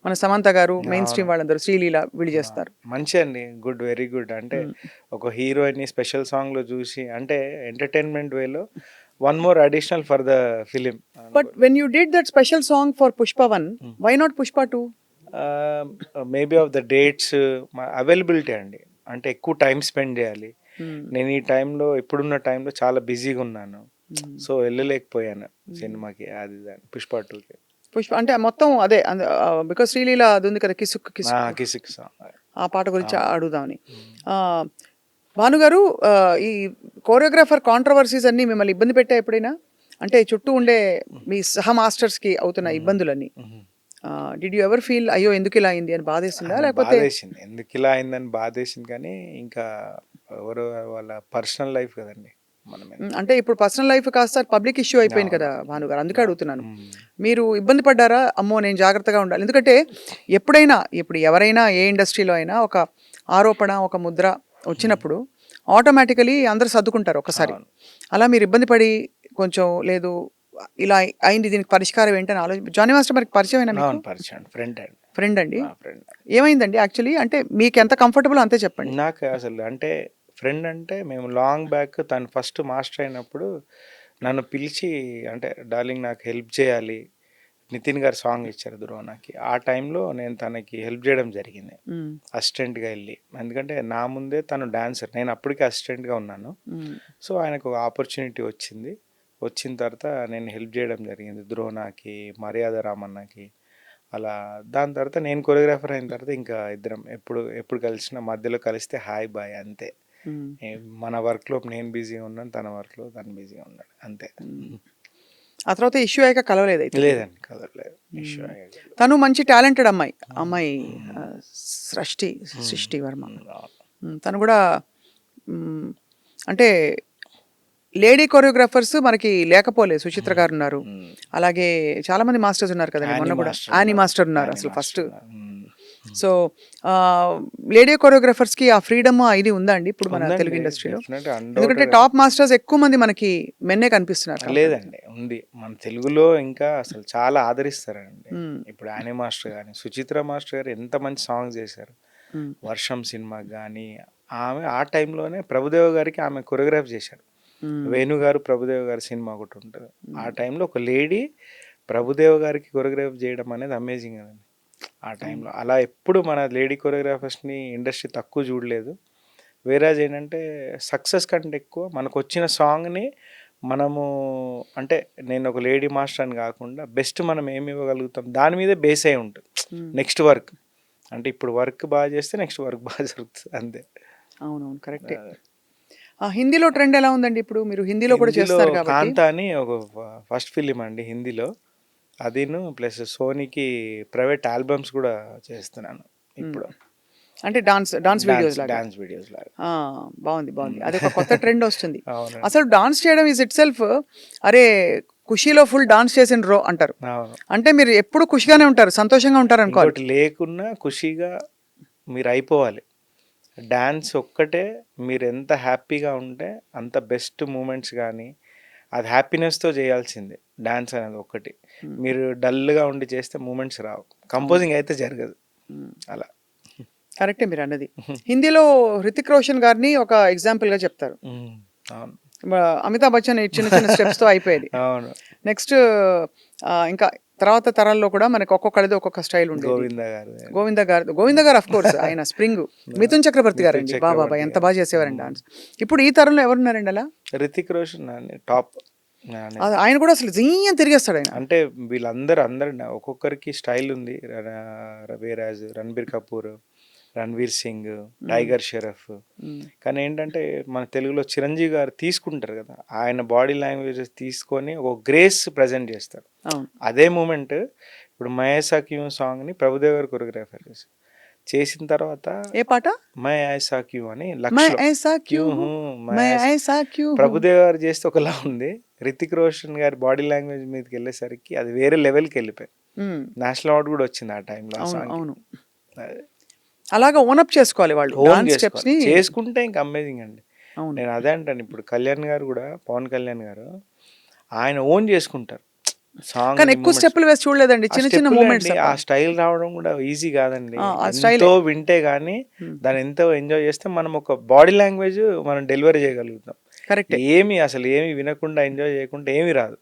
మన సమంత గారు, మెయిన్ స్ట్రీమ్ వాళ్ళందరూ, శ్రీలీల వీళ్ళు చేస్తారు. మంచి అండి, గుడ్, వెరీ గుడ్. అంటే ఒక హీరోయిన్ స్పెషల్ సాంగ్ లో చూసి అంటే ఎంటర్టైన్మెంట్ వేలో one more additional for the film. But when you did that special song for Pushpa 1, why not Pushpa 2? Maybe of the dates, availability అండి. అంటే ఎక్కువ టైం స్పెండ్ చేయాలి. నేను ఈ టైంలో, ఇప్పుడున్న టైంలో చాలా బిజీగా ఉన్నాను, సో వెళ్ళలేకపోయాను సినిమాకి. అది పుష్ప 2కి. పుష్ప అంటే మొత్తం అదే, బికాస్ శ్రీలీల అది ఉంది కదా, కిసుక్ ఆ పాట గురించి అడుగుదామని. భానుగారు, ఈ కోరియోగ్రాఫర్ కాంట్రవర్సీస్ అన్ని మిమ్మల్ని ఇబ్బంది పెట్టా ఎప్పుడైనా? అంటే చుట్టూ ఉండే మీ సహ మాస్టర్స్కి అవుతున్న ఇబ్బందులన్నీ డిడ్ యూ ఎవర్ ఫీల్ అయ్యో ఎందుకు ఇలా అయింది అని బాధేసిందా? లేకపోతే ఎందుకు ఇలా అయిందని బాధేసింది, కానీ ఇంకా ఎవరు వాళ్ళ పర్సనల్ లైఫ్ కదండి. అంటే ఇప్పుడు పర్సనల్ లైఫ్ కాస్త పబ్లిక్ ఇష్యూ అయిపోయింది కదా భానుగారు, అందుకే అడుగుతున్నాను. మీరు ఇబ్బంది పడ్డారా? అమ్మో నేను జాగ్రత్తగా ఉండాలి. ఎందుకంటే ఎప్పుడైనా, ఇప్పుడు ఎవరైనా ఏ ఇండస్ట్రీలో అయినా ఒక ఆరోపణ, ఒక ముద్ర వచ్చినప్పుడు ఆటోమేటికలీ అందరూ సర్దుకుంటారు ఒకసారి. అలా మీరు ఇబ్బంది పడి కొంచెం లేదు ఇలా అయింది, దీనికి పరిష్కారం ఏంటని జానీ మాస్టర్ మనకి పరిచయం అయినా? ఫ్రెండ్ అండి. ఏమైందండి యాక్చువల్లీ? అంటే మీకు ఎంత కంఫర్టబుల్ అంతే చెప్పండి. నాకు అసలు అంటే ఫ్రెండ్ అంటే, మేము లాంగ్ బ్యాక్ తను ఫస్ట్ మాస్టర్ అయినప్పుడు నన్ను పిలిచి, అంటే డార్లింగ్ నాకు హెల్ప్ చేయాలి, నితిన్ గారు సాంగ్ ఇచ్చారు దురోనాకి, ఆ టైంలో నేను తనకి హెల్ప్ చేయడం జరిగింది అసిస్టెంట్గా వెళ్ళి. ఎందుకంటే నా ముందే తను డాన్సర్, నేను అప్పటికే అసిస్టెంట్గా ఉన్నాను. సో ఆయనకు ఒక ఆపర్చునిటీ వచ్చిన తర్వాత నేను హెల్ప్ చేయడం జరిగింది దురోనాకి, మర్యాద రామన్నకి. అలా దాని తర్వాత నేను కొరియోగ్రాఫర్ అయిన తర్వాత ఇంకా ఇద్దరం ఎప్పుడు కలిసినా మధ్యలో కలిస్తే హాయ్ బాయ్ అంతే. మన వర్క్లో నేను బిజీగా ఉన్నాను, తన వర్క్లో తను బిజీగా ఉన్నాడు, అంతే. ఆ తర్వాత ఇష్యూ అయ్యాక కలవలేదు? లేదండి, కలవలేదు. ఇష్యూ అయ్యాక తను మంచి టాలెంటెడ్ అమ్మాయి సృష్టి వర్మ. తను కూడా అంటే లేడీ కొరియోగ్రాఫర్స్ మనకి లేకపోలేదు. సుచిత్ర గారు ఉన్నారు. అలాగే చాలా మంది మాస్టర్స్ ఉన్నారు కదండి. యానీ మొన్న కూడా మాస్టర్ యానీ ఉన్నారు. మాస్టర్ ఉన్నారు యానీ అసలు ఫస్ట్. మాస్టర్ ఉన్నారు. సో లేడీ కొరియోగ్రాఫర్స్కి ఆ ఫ్రీడమ్ ఇది ఉందా అండి ఇప్పుడు మన తెలుగు ఉందండి. ఇండస్ట్రీలో? డెఫినెట్‌గా ఎందుకంటే అన్‌డౌటెడ్. టాప్ మాస్టర్స్ ఎక్కువ మంది మనకి మెన్నే కనిపిస్తున్నారు కంపేర్. లేదండి. ఉంది. మన తెలుగులో ఇంకా అసలు చాలా ఆదరిస్తారండి. హ్మ్. ఇప్పుడు యానీ మాస్టర్ గాని, సుచిత్ర మాస్టర్ గారు ఎంత మంచి సాంగ్స్ చేశారు. హ్మ్. 'వర్షం' సినిమాకి గాని, ఆమె ఆ టైంలోనే ప్రభుదేవ గారికి ఆమె కొరియోగ్రాఫ్ చేశారు. హ్మ్. వేణు గారు, ప్రభుదేవ గారి సినిమా ఒకటుంటది. ఆ హ్మ్. టైంలో ఒక లేడీ ప్రభుదేవ గారికి కొరియోగ్రాఫ్ చేయడం అనేది అమేజింగ్ కదండీ! ఆ అవును. టైంలో. అలా ఎప్పుడు మన లేడీ కొరియోగ్రాఫర్స్‌ని ఇండస్ట్రీ తక్కువ చూడలేదు. వేరేజ్ ఏంటంటే సక్సెస్ కంటే ఎక్కువ మనకొచ్చిన సాంగ్‌ని మనము అంటే నేను ఒక లేడీ మాస్టర్ అని కాకుండా బెస్ట్ మనం ఏమి ఇవ్వగలుగుతాం దాని మీదే బేస్ అయి ఉంటుంది. హ్మ్. Next work. అంటే ఇప్పుడు వర్క్ బాగా చేస్తే నెక్స్ట్ వర్క్ బాగా జరుగుతుంది అంతే. అవునవును. కరెక్టే. ఆహ్, హిందీలో ట్రెండ్ ఎలా ఉందండి ఇప్పుడు? మీరు హిందీలో కూడా హిందీలో చేస్తారు కాబట్టి. 'కాంతా' అని ఒక ఫస్ట్ ఫిల్మ్ అండి హిందీలో. అదీను ప్లస్ సోనీకి ప్రైవేట్ ఆల్బమ్స్ కూడా చేస్తున్నాను హ్మ్. ఇప్పుడు. అంటే డాన్స్ వీడియోస్ లాగా. డాన్స్ వీడియోస్ లాగా. ఆ! బావుంది. బావుంది. హ్మ్. అదొక కొత్త ట్రెండ్ ఒస్తుంది. అవునండి. అసలు డాన్స్ చేయడం ఈజ్ ఇట్‌సెల్ఫ్ అరే! 'ఖుషీలో' ఫుల్ డాన్స్ చేసిండ్రో అంటారు. అవును. అంటే మీరు ఎప్పుడు ఖుషిగానే ఉంటారు. సంతోషంగా ఉంటారనుకోవాలి. ఇంకోటి లేకున్నా ఖుషీగా మీరయిపోవాలి. డాన్స్ ఒక్కటే మీరెంత హ్యాపీగా ఉంటే అంత బెస్ట్ మూమెంట్స్ గానీ, అది హ్యాపీనెస్‌తో చేయాల్సిందే డాన్స్ అనేది ఒక్కటి. హ్మ్. మీరు డల్‌గా ఉండి చేస్తే మూమెంట్స్ రావు. అవును. కంపోజింగ్ అయితే జరగదు. హ్మ్. అలా. కరెక్టే మీరన్నది. హిందీలో 'హృతిక్ రోషన్' గారిని ఒక ఎగ్జాంపుల్‌గా చెప్తారు. హ్మ్. అవును. మ అమితాబ్ బచ్చన్ ఈ చిన్న చిన్న స్టెప్స్‌తో అయిపోయేది. అవును. నెక్స్ట్ ఇంకా తర్వాత తరాల్లో కూడా మనకి ఒక్కొక్కళ్ళది ఒక్కొక్క స్టైల్ ఉండేది. 'గోవింద' గారు. గోవింద గారు ఆఫ్‌కోర్స్ ఆయన స్ప్రింగ్. మిథున్ చక్రవర్తి 'మిథున్ గారండి. అబ్బబ్బా! చక్రవర్తి' ఎంత గారు. బా చేసేవారండి హ్మ్. డాన్స్. ఇప్పుడు ఈ తరంలో ఎవరున్నారండి అలా? 'రితిక్ రోషన్' అని టాప్ అనేది. ఆయన కూడా అసలు జీ అని తిరిగేస్తాడాయన. అంటే వీళ్ళందరూ ఒక్కొక్కరికి స్టైల్ ఉంది. వేరాజ్ 'రణబీర్ కపూర్', 'రణ్వీర్ సింగ్', హ్మ్. 'టైగర్ షెరఫ్'. హ్మ్. కానీ ఏంటంటే మన తెలుగులో 'చిరంజీవి' గారు తీసుకుంటారు కదా! ఆయన బాడీ లాంగ్వేజెస్ తీసుకొని ఒక గ్రేస్ ప్రెజెంట్ చేస్తారు. అవును. అదే మూమెంట్ ఇప్పుడు 'మై ఐసా క్యూँ' సాంగ్‌ని ప్రభుదేవ్ గారు కొరియోగ్రాఫర్ చేశారు. చేసిన తర్వాత ఏ పాట? 'మై ఐసా క్యూँ' అని మై 'లక్ష్‌లో' ఐసా క్యూ 'క్యూँ హూ, హూ మై మై ఐసా' ఐసా క్యూ హూ. ప్రభుదేవ్ గారు చేస్తే ఒకలా ఉంది. 'రితిక్ రోషన్' గారి బాడీ లాంగ్వేజ్ మీదకెళ్ళేసరికి అది వేరే లెవెల్‌కెళ్ళిపోయింది. హ్మ్. నేషనల్ అవార్డ్ గూడా వచ్చింది ఆ టైంలో ఆ అవును. సాంగ్‌కి. అవును. అదే. అలాగా ఓనప్ చేసుకోవాలి వాళ్ళు. ఓన్ డాన్స్ జేసుకోవాలి. స్టెప్స్‌ని. చేసుకుంటే ఇంక అమేజింగ్ అండి. అవును. నేను అదే అంటాను. ఇప్పుడు కళ్యాణ్ గారు గూడా 'పవన్ కళ్యాణ్' గారు ఆయన ఓన్ జేసుకుంటారు. కానీ సాంగ్‌ని ఎక్కువ మూమెంట్స్. స్టెప్పులు వేసి చూడలేదండి. ఆ చిన్న చిన్న స్టెప్పులే మూవ్‌మెంట్స్ అండి. తప్ప. ఆ స్టైల్ రావడం గూడా ఈజీ గాదండి. ఆ స్టైలే. ఎంతో వింటే గాని హ్మ్. దాన్ని ఎంతో ఎంజాయ్ చేస్తే మనం ఒక బాడీ లాంగ్వేజ్ మనం డెలివరీ చేయగలుగుతాం. కరెక్టే. అసలు ఏమి వినకుండా ఎంజాయ్ చేయకుండా ఏమి రాదు.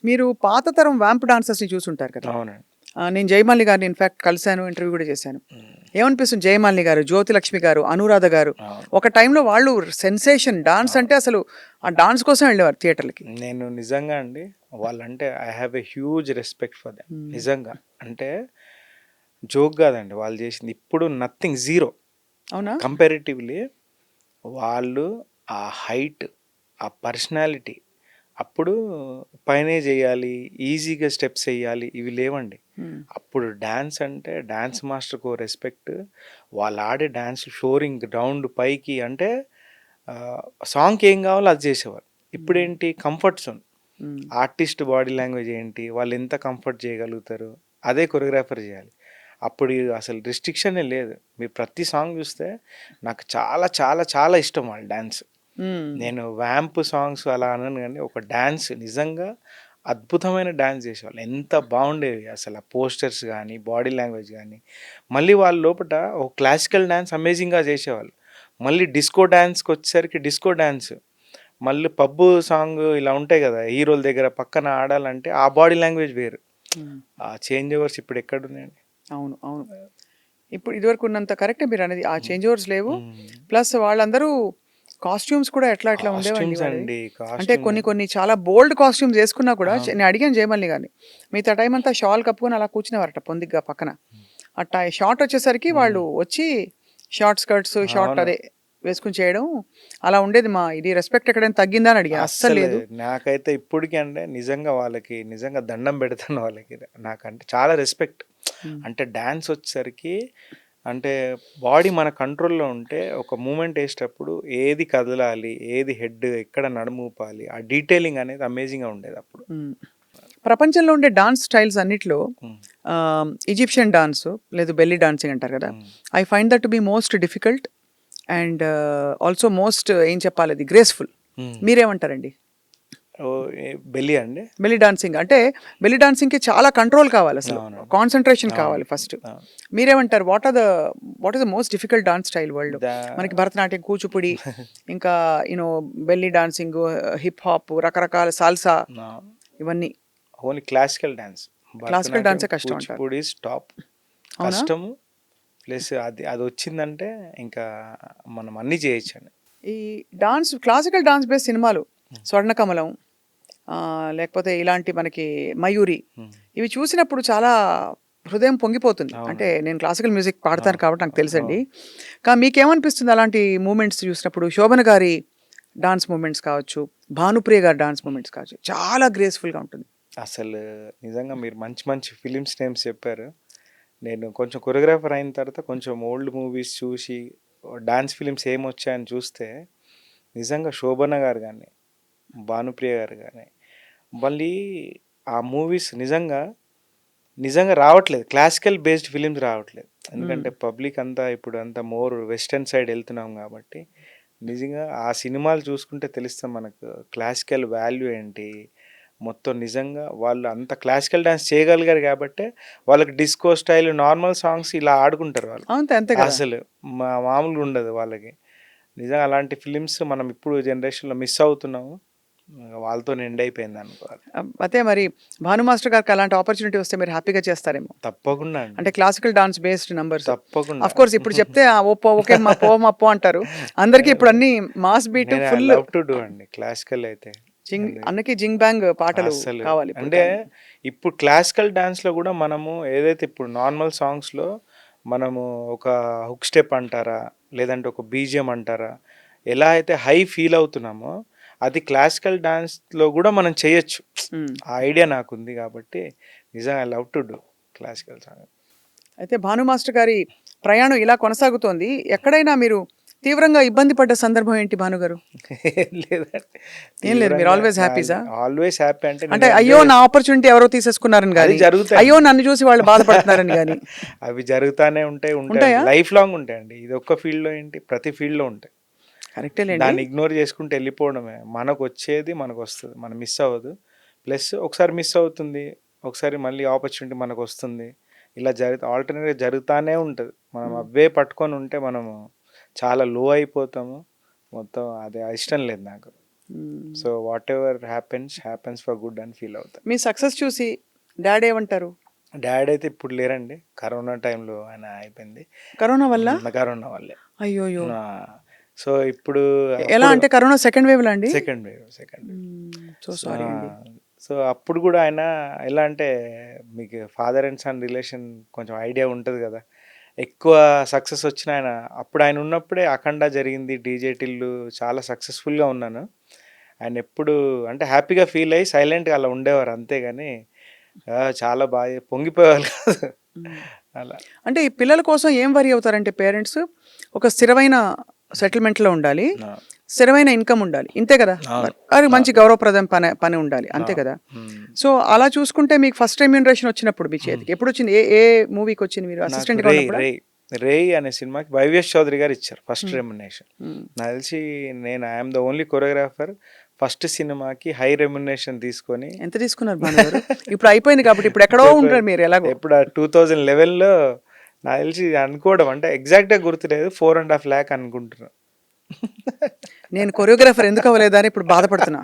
మీరు పాత తరం వ్యాంప్ డాన్సర్స్‌ని చూసుంటారు కదా! అవునండి. నేను జయమాలిని గారిని ఇన్‌ఫాక్ట్ కలిసాను. ఇంటర్వ్యూ కూడా చేశాను. హ్మ్. ఏమనిపిస్తుంది జయమాలిని గారు, జ్యోతిలక్ష్మి గారు, అనురాధ గారు అవును. ఒక టైంలో వాళ్ళు సెన్సేషన్. డాన్స్ అవును. అంటే అసలు ఆ డాన్స్ కోసం వెళ్ళేవారు థియేటర్‌లకి. నేను నిజంగా అండి వాళ్ళంటే I have a huge respect for them. హ్మ్. నిజంగా. అంటే జోక్ గాదండి వాళ్ళు జేసింది. ఇప్పుడు నథింగ్ జీరో. అవునా? కంపారిటివ్‌లీ వాళ్ళు ఆ హైట్, ఆ పర్సనాలిటీ అప్పుడు పైనే జేయాలి, ఈజీగా స్టెప్స్ ఎయ్యాలి ఇవి లేవండి. హ్మ్. అప్పుడు డాన్స్ అంటే డాన్స్ మాస్టర్‌కో రెస్పెక్ట్. వాళ్ళు ఆడే డాన్స్ ఫ్లోరింగ్ రౌండ్ పైకి అంటే సాంగ్‌కి ఏం గావాలో అది జేసేవారు. హ్మ్. ఇప్పుడేంటి కంఫర్ట్ జోన్. హ్మ్. ఆర్టిస్ట్ బాడీ లాంగ్వేజ్ ఏంటి? వాళ్ళు ఎంత కంఫర్ట్ చేయగలుగుతారు? అదే కొరియోగ్రాఫర్ జేయాలి. అప్పుడు అసలు రిస్ట్రిక్షనే లేదు. మీరు ప్రతి సాంగ్ జూస్తే నాకు చాలా చాలా చాలా ఇష్టం వాళ్ళ డాన్స్. హ్మ్. నేను వ్యాంప్ సాంగ్స్ అలా అనను గానీ, ఒక డాన్స్ నిజంగా అద్భుతమైన డాన్స్ జేసేవాళ్ళు. ఎంత బావుండేవి అసల పోస్చర్స్ గానీ, బాడీ లాంగ్వేజ్ గానీ, మళ్ళీ వాళ్ళ లోపట ఒక క్లాసికల్ డాన్స్ అమేజింగ్‌గా జేసేవాళ్ళు. మళ్ళీ డిస్కో డాన్స్‌కొచ్చేసరికి డిస్కో డాన్స్. మళ్ళీ పబ్బు సాంగ్ ఇలా ఉంటాయి గదా! హీరోల దగ్గర పక్కన ఆడాలంటే ఆ బాడీ లాంగ్వేజ్ వేరు. హ్మ్. ఆ చేంజ్ ఓవర్స్ ఇప్పుడెక్కడున్నాయండి? అవును. అవును. ఇప్పుడు ఇదివరకు ఉన్నంత కరెక్టే మీరన్నది. ఆ హ్మ్. చేంజ్ ఓవర్స్ లేవు. హ్మ్. ప్లస్ వాళ్ళందరూ కాస్ట్యూమ్స్ కూడా ఎట్లా ఎట్లా ఉండేవండి కాస్ట్యూమ్స్ వాళ్ళవి. అండి. అంటే కాస్ట్యూమ్స్ కొన్ని కొన్ని చాలా బోల్డ్ కాస్ట్యూమ్స్ యేసుకున్నా కూడా అవును. నేను అడిగాను జయమల్లి గారిని. మిగతా టైమ్ అంతా షాల్ కప్పుకొని అలా కూర్చునేవారట పొందిగ్గా పక్కన. షార్ట్ వచ్చేసరికి హ్మ్. వాళ్ళు వచ్చి షార్ట్ స్కర్ట్స్, షార్ట్ అవును. అదే వేసుకొని చేయడం అలా ఉండేది. ఇది రెస్పెక్ట్ ఎక్కడైనా తగ్గిందా అని అడిగాను. అస్సలు అస్సలు లేదు. నాకైతే ఇప్పటికి అంటే నిజంగా వాళ్ళకి నిజంగా దండం పెడతాను వాళ్ళకి. నాకంటే చాలా రెస్పెక్ట్. హ్మ్. అంటే డాన్స్ వచ్చేసరికి అంటే బాడీ మన కంట్రోల్‌లో ఉంటే ఒక మూవ్‌మెంట్ ఏసేటప్పుడు ఏది కదలాలి, ఏది హెడ్ ఎక్కడ నడుము ఊపాలి, ఆ డీటెయిలింగ్ అనేది అమేజింగ్‌గా ఉండేదప్పుడు. హ్మ్. ప్రపంచంలో ఉండే డాన్స్ స్టైల్స్ అన్నిట్లో హ్మ్. ఈజిప్షియన్ డాన్స్ లేదు బెల్లీ డాన్సింగ్ అంటారు కదా! హ్మ్. I find that to be most difficult and also most ఏం చెప్పాలి అది గ్రేస్‌ఫుల్. హ్మ్. మీరేమంటారండి? ఓహ్! బెల్లీ అండి? బెల్లీ డాన్సింగ్ అంటే బెల్లీ డాన్సింగ్‌కి చాలా కంట్రోల్ కావాలసలు. అవునండి. కాన్సంట్రేషన్ అవును. కావాలి ఫస్ట్. అవును. మీరేమంటారు? What are the most difficult dance style వరల్డ్‌లో? దా మనకి భరతనాట్యం, కూచిపూడి, ఇంకా బెల్లీ డాన్సింగు, హిప్ హాప్, రకరకాల సాల్సా నా ఇవన్నీ. Only classical dance. Classical Bharatanatyam, డాన్సే కష్టం అంటారు. Kuchipudi is top. అవునా? కష్టము ప్లస్ అదొచ్చిందంటే ఇంకా మనం అన్నీ చేయొచ్చండి. ఈ క్లాసికల్ డాన్స్ బేస్ సినిమాలు హ్మ్. 'స్వర్ణకమలం' లేకపోతే ఇలాంటి మనకి 'మయూరి' హ్మ్. ఇవి చూసినప్పుడు చాలా హృదయం పొంగిపోతుంది. అంటే అవునండి. నేను క్లాసికల్ మ్యూజిక్ పాడతాను ఆ! కాబట్టి నాకు తెలుసండి. ఓహ్! మీకేమనిపిస్తుంది అలాంటి మూవ్‌మెంట్స్ చూసినప్పుడు? 'శోభన' గారి డాన్స్ మూవ్‌మెంట్స్ కావచ్చు, 'భానుప్రియ' గారి డాన్స్ మూవ్‌మెంట్స్ కావచ్చు. చాలా గ్రేస్‌ఫుల్‌గా ఉంటుంది. అసలు నిజంగా మీరు మంచి మంచి ఫిలిమ్స్ నేమ్స్ చెప్పారు. నేను కొంచెం కొరియోగ్రాఫర్ అయిన తర్వాత కొంచెం ఓల్డ్ మూవీస్ చూసి డాన్స్ ఫిలిమ్స్ ఏమొచ్చాయని చూస్తే నిజంగా 'శోభన' గారు గాని, 'భానుప్రియ' గారు గాని మళ్ళీ ఆ మూవీస్ నిజంగా రావట్లేదు. క్లాసికల్ బేస్డ్ ఫిలిమ్స్ రావట్లేదు. హ్మ్. ఎందుకంటే పబ్లిక్ అంతా ఇప్పుడు అంతా మోర్ వెస్టర్న్ సైడ్ ఎళ్తున్నాం గాబట్టి, నిజంగా ఆ సినిమాలు చూసుకుంటే తెలుస్తుంది మనకు క్లాసికల్ వాల్యూ ఏంటి? మొత్తం నిజంగా వాళ్ళు అంత క్లాసికల్ డాన్స్ చేయగలిగారు గాబట్టే, వాళ్ళకి డిస్కో స్టైల్ నార్మల్ సాంగ్స్ ఇలా ఆడుకుంటారు వాళ్ళు. అంతే. అంతే కదా! అసలు మామూలుగా ఉండదు వాళ్ళకి. నిజంగా అలాంటి ఫిలిమ్స్ మనం ఇప్పుడు జనరేషన్‌లో మిస్ అవుతున్నాము. వాళ్ళతోని ఎండ్ అయిపోయిందనుకోవాలి. అయితే మరి 'భాను మాస్టర్' గారికి అలాంటి ఆపర్చునిటీ వస్తే మీరు హ్యాపీగా చేస్తారేమో. తప్పకుండా అండి. అంటే క్లాసికల్ డాన్స్ బేస్డ్ నంబర్స్. తప్పకుండా. ఆఫ్‌కోర్స్ ఇప్పుడు చెప్తే ఓకేమ్మా, పోమ్మా పో అంటారు. అందరికి ఇప్పుడు అన్నీ మాస్ బీట్ నేను I full love to do అండి క్లాసికల్ అయితే. అన్నకి జింగ్ బ్యాంగ్ పాటలు అస్సలు కావాలి ఇప్పుడు అంటే కానీ. ఇప్పుడు క్లాసికల్ డాన్స్‌లో గూడా మనము ఏదైతే ఇప్పుడు నార్మల్ సాంగ్స్‌లో మనము ఒక హుక్ స్టెప్ అంటారా? లేదంటే ఒక బీజీఎం అంటారా? ఎలా అయితే హై ఫీల్ అవుతున్నామో, అది క్లాసికల్ డాన్స్‌లో గూడా మనం చేయొచ్చు. హ్మ్. ఆ ఐడియా నాకుంది గాబట్టి నిజంగా I love to do classical song. అయితే 'భాను మాస్టర్' గారి ప్రయాణం ఇలా కొనసాగుతోంది. ఎక్కడైనా మీరు తీవ్రంగా ఇబ్బంది పడ్డ సందర్భం ఏంటి భానుగారు? ఏం లేదండి. ఏం లేదు. మీరు తీవ్రంగా ఆల్‌వేస్ హ్యాపీసా? ఆల్‌వేస్ హ్యాపీ అంటే అంటే నేను అయ్యో! నా ఆపర్చునిటీ ఎవరో తీసేసుకున్నారని అది గాని, అయ్యో! జరుగుతాయండి. నన్ను చూసి వాళ్ళు బాధపడుతున్నారని గాని. అవి జరుగుతానే ఉంటాయి. ఉంటాయా? లైఫ్ లాంగ్ ఉంటాయండి. ఇది ఒక్క ఫీల్డ్‌లో ఏంటి ప్రతి ఫీల్డ్‌లో ఉంటాయి. కరెక్టేలెండి. దాన్ని ఇగ్నోర్ చేసుకుంటూ వెళ్ళిపోవడమే. మనకొచ్చేది మనకొస్తది. మనం మిస్ అవ్వదు. ప్లస్ ఒకసారి మిస్ అవుతుంది. ఒకసారి మళ్ళీ ఆపర్చునిటీ మనకొస్తుంది. ఇలా ఆల్టర్‌నేట్‌గా జరుగుతానే ఉంటది. మనం హ్మ్. అవే పట్టుకొని ఉంటే మనము చాలా లో అయిపోతాము. మొత్తం అది ఇష్టం లేదు నాకు. హ్మ్. So, whatever happens for good అని ఫీల్ అవుతా. మీ సక్సెస్ చూసి డ్యాడ్ ఏమంటారు? డ్యాడ్ అయితే ఇప్పుడు లేరండి. కరోనా టైంలో ఆయన అయిపోయింది. కరోనా వల్ల? కరోనా వల్లే. అయ్యోయ్యో! ఆ! సో, ఇప్పుడు ఎలా అప్పుడు అంటే కరోనా సెకండ్ వేవ్‌లా అండి? Second wave. So so, sorry అండి. సో, అప్పుడు గూడా ఆయన ఎలా అంటే మీకు ఫాదర్ అండ్ సన్ రిలేషన్ కొంచెం ఐడియా ఉంటది గదా! ఎక్కువ సక్సెస్ వచ్చిన అప్పుడు ఆయన ఉన్నప్పుడే 'అఖండ' జరిగింది. 'డీజే టిల్లు' చాలా సక్సెస్‌ఫుల్‌గా ఉన్నాను. ఆయన ఎప్పుడు అంటే హ్యాపీగా ఫీల్ అయ్యి సైలెంట్‌గా అలా ఉండేవారు అంతే గాని చాలా బాగా పొంగిపోయేవాళ్ళు కాదు. హ్మ్. అలా. అంటే ఈ పిల్లల కోసం ఏం వరీ అవుతారంటే పేరెంట్స్ ఒక స్థిరమైన సెటిల్‌మెంట్‌లో ఉండాలి. ఆ! స్థిరమైన ఇన్‌కమ్ ఉండాలి. ఇంతే కదా! అవును. అది మంచి అవును. గౌరవప్రదం పని ఉండాలి. అంతే అవును. కదా! హ్మ్. సో, అలా చూసుకుంటే మీకు ఫస్ట్ రెమ్యూనరేషన్ వచ్చినప్పుడు మీ హ్మ్. చేతికి ఎప్పుడొచ్చింది? ఏ ఏ మూవీకొచ్చింది మీరు నాకు అసిస్టెంట్‌గా ఉన్నప్పుడా? 'రేయ్' అనే సినిమాకి వైవిఎస్ చౌదరి గారు ఇచ్చారు ఫస్ట్ హ్మ్. రెమ్యునరేషన్. హ్మ్. నాకు తెలిసి నేను I am the only choreographer first సినిమాకి హై రెమ్యునరేషన్ తీసుకొని ఎంత తీసుకున్నారు భానుగారు? ఇప్పుడు అయిపోయింది కాబట్టి ఇప్పుడు ఎక్కడో చెప్పారు. ఉంటారు మీరు ఎలాగో. ఎప్పుడు ఆ 2011లో నాకు తెలిసి అనుకోవడం అంటే ఎగ్జాక్ట్‌గా గుర్తులేదు. 4,50,000 లాక్ అనుకుంటున్నా. నేను కొరియోగ్రాఫర్ ఎందుకు అవ్వలేదా అని ఇప్పుడు బాధపడుతున్నా.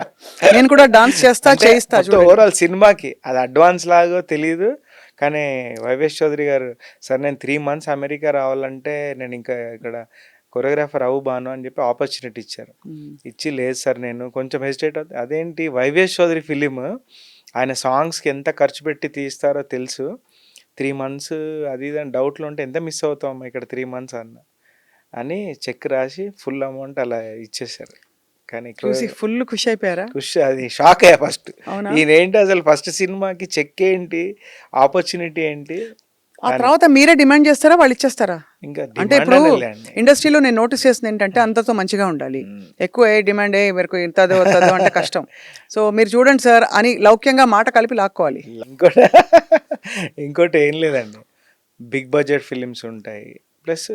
నేను కూడా డాన్స్ అంటే చేయిస్తా మొత్తం చూడండి. ఓవరాల్ సినిమాకి అది అడ్వాన్స్ లాగో తెలీదు. కానీ వైవేష్ చౌదరి గారు సార్ నేను 3 మంత్స్ అమెరికా రావాలంటే నేను ఇంకా ఇక్కడ కొరియోగ్రాఫర్ అవ్వు బాను అని చెప్పి ఆపర్చునిటీ ఇచ్చారు. హ్మ్. ఇచ్చి లేదు సార్ నేను కొంచెం హెసిటేట్ అవుతే అదేంటి వైవేష్ చౌదరి ఫిలిము ఆయన సాంగ్స్‌కి ఎంత ఖర్చు పెట్టి తీస్తారో తెలుసు. 3 మంత్స్ అది ఇది అని డౌట్‌లో ఉంటే ఎంత మిస్ అవుతామమ్మా ఇక్కడ 3 మంత్స్ అని చెక్ రాసి ఫుల్ అమౌంట్ అలా ఇచ్చేసారు. కానీ చూసి ఫుల్ ఖుషి అయిపోయారా? అది షాకయ్యా ఫస్ట్. అవునా? ఈయనేంటి అసలు ఫస్ట్ సినిమాకి చెక్ ఏంటి? ఆపర్చునిటీ ఏంటి? ఆ తర్వాత మీరే డిమాండ్ చేస్తారా, వాళ్ళు ఇచ్చేస్తారా? ఇంకా అంటే డిమాండ్ ఇప్పుడు అనేలే అండి. ఇండస్ట్రీలో నేను నోటీస్ చేసింది ఏంటంటే అందరితో మంచిగా ఉండాలి. ఎక్కువ డిమాండ్ వరకు ఇంతదో తదో అంటే కష్టం. సో మీరు చూడండి సార్ అని లౌక్యంగా మాట కలిపి లాక్కోవాలి. ఇంకోటి ఇంకోటి ఏం లేదండి. బిగ్ బడ్జెట్ ఫిలిమ్స్ ఉంటాయి, ప్లస్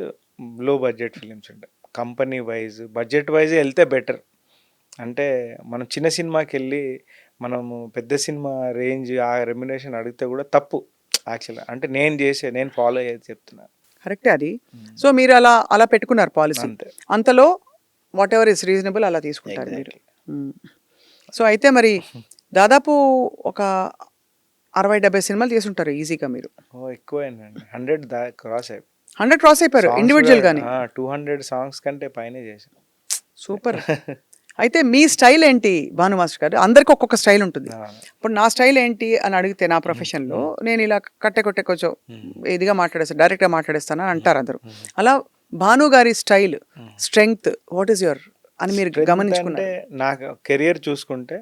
లో బడ్జెట్ ఫిలిమ్స్ ఉంటాయి. కంపెనీ వైజ్ బడ్జెట్ వైజ్ వెళ్తే బెటర్. అంటే మనం చిన్న సినిమాకి వెళ్ళి మనము పెద్ద సినిమా రేంజ్ ఆ రెమ్యునేషన్ అడిగితే కూడా తప్పు యాక్చువల్గా. అంటే నేను ఫాలో అయ్యేది చెప్తున్నా. కరెక్టే అది. సో మీరు అలా అలా పెట్టుకున్నారు పాలసీ. అంతే. అంతలో వాట్ ఎవర్ ఇస్ రీజనబుల్ అలా తీసుకుంటారు మీరు. Exactly. సో అయితే మరి దాదాపు ఒక 60-70 సినిమాలు తీసుంటారు ఈజీగా మీరు. ఎక్కువైందండి. 100 క్రాస్ అయిపోయి 100 క్రాస్ అయిపోయారు ఇండివిజువల్ గానే. 200 సాంగ్స్ కంటే పైనే చేశాను. సూపర్. అయితే మీ స్టైల్ ఏంటి భాను మాస్టర్ గారు? అందరికి ఒక్కొక్క స్టైల్ ఉంటుంది. ఇప్పుడు నా స్టైల్ ఏంటి అని అడిగితే నా ప్రొఫెషన్లో నేను ఇలా కట్టే కొంచెం ఇదిగా మాట్లాడేస్తాను, డైరెక్ట్గా మాట్లాడేస్తాను అని అంటారు అందరూ. అలా భాను గారి style, strength, what is your అని మీరు గమనించుకున్నారు? అంటే నాకు కెరియర్ చూసుకుంటే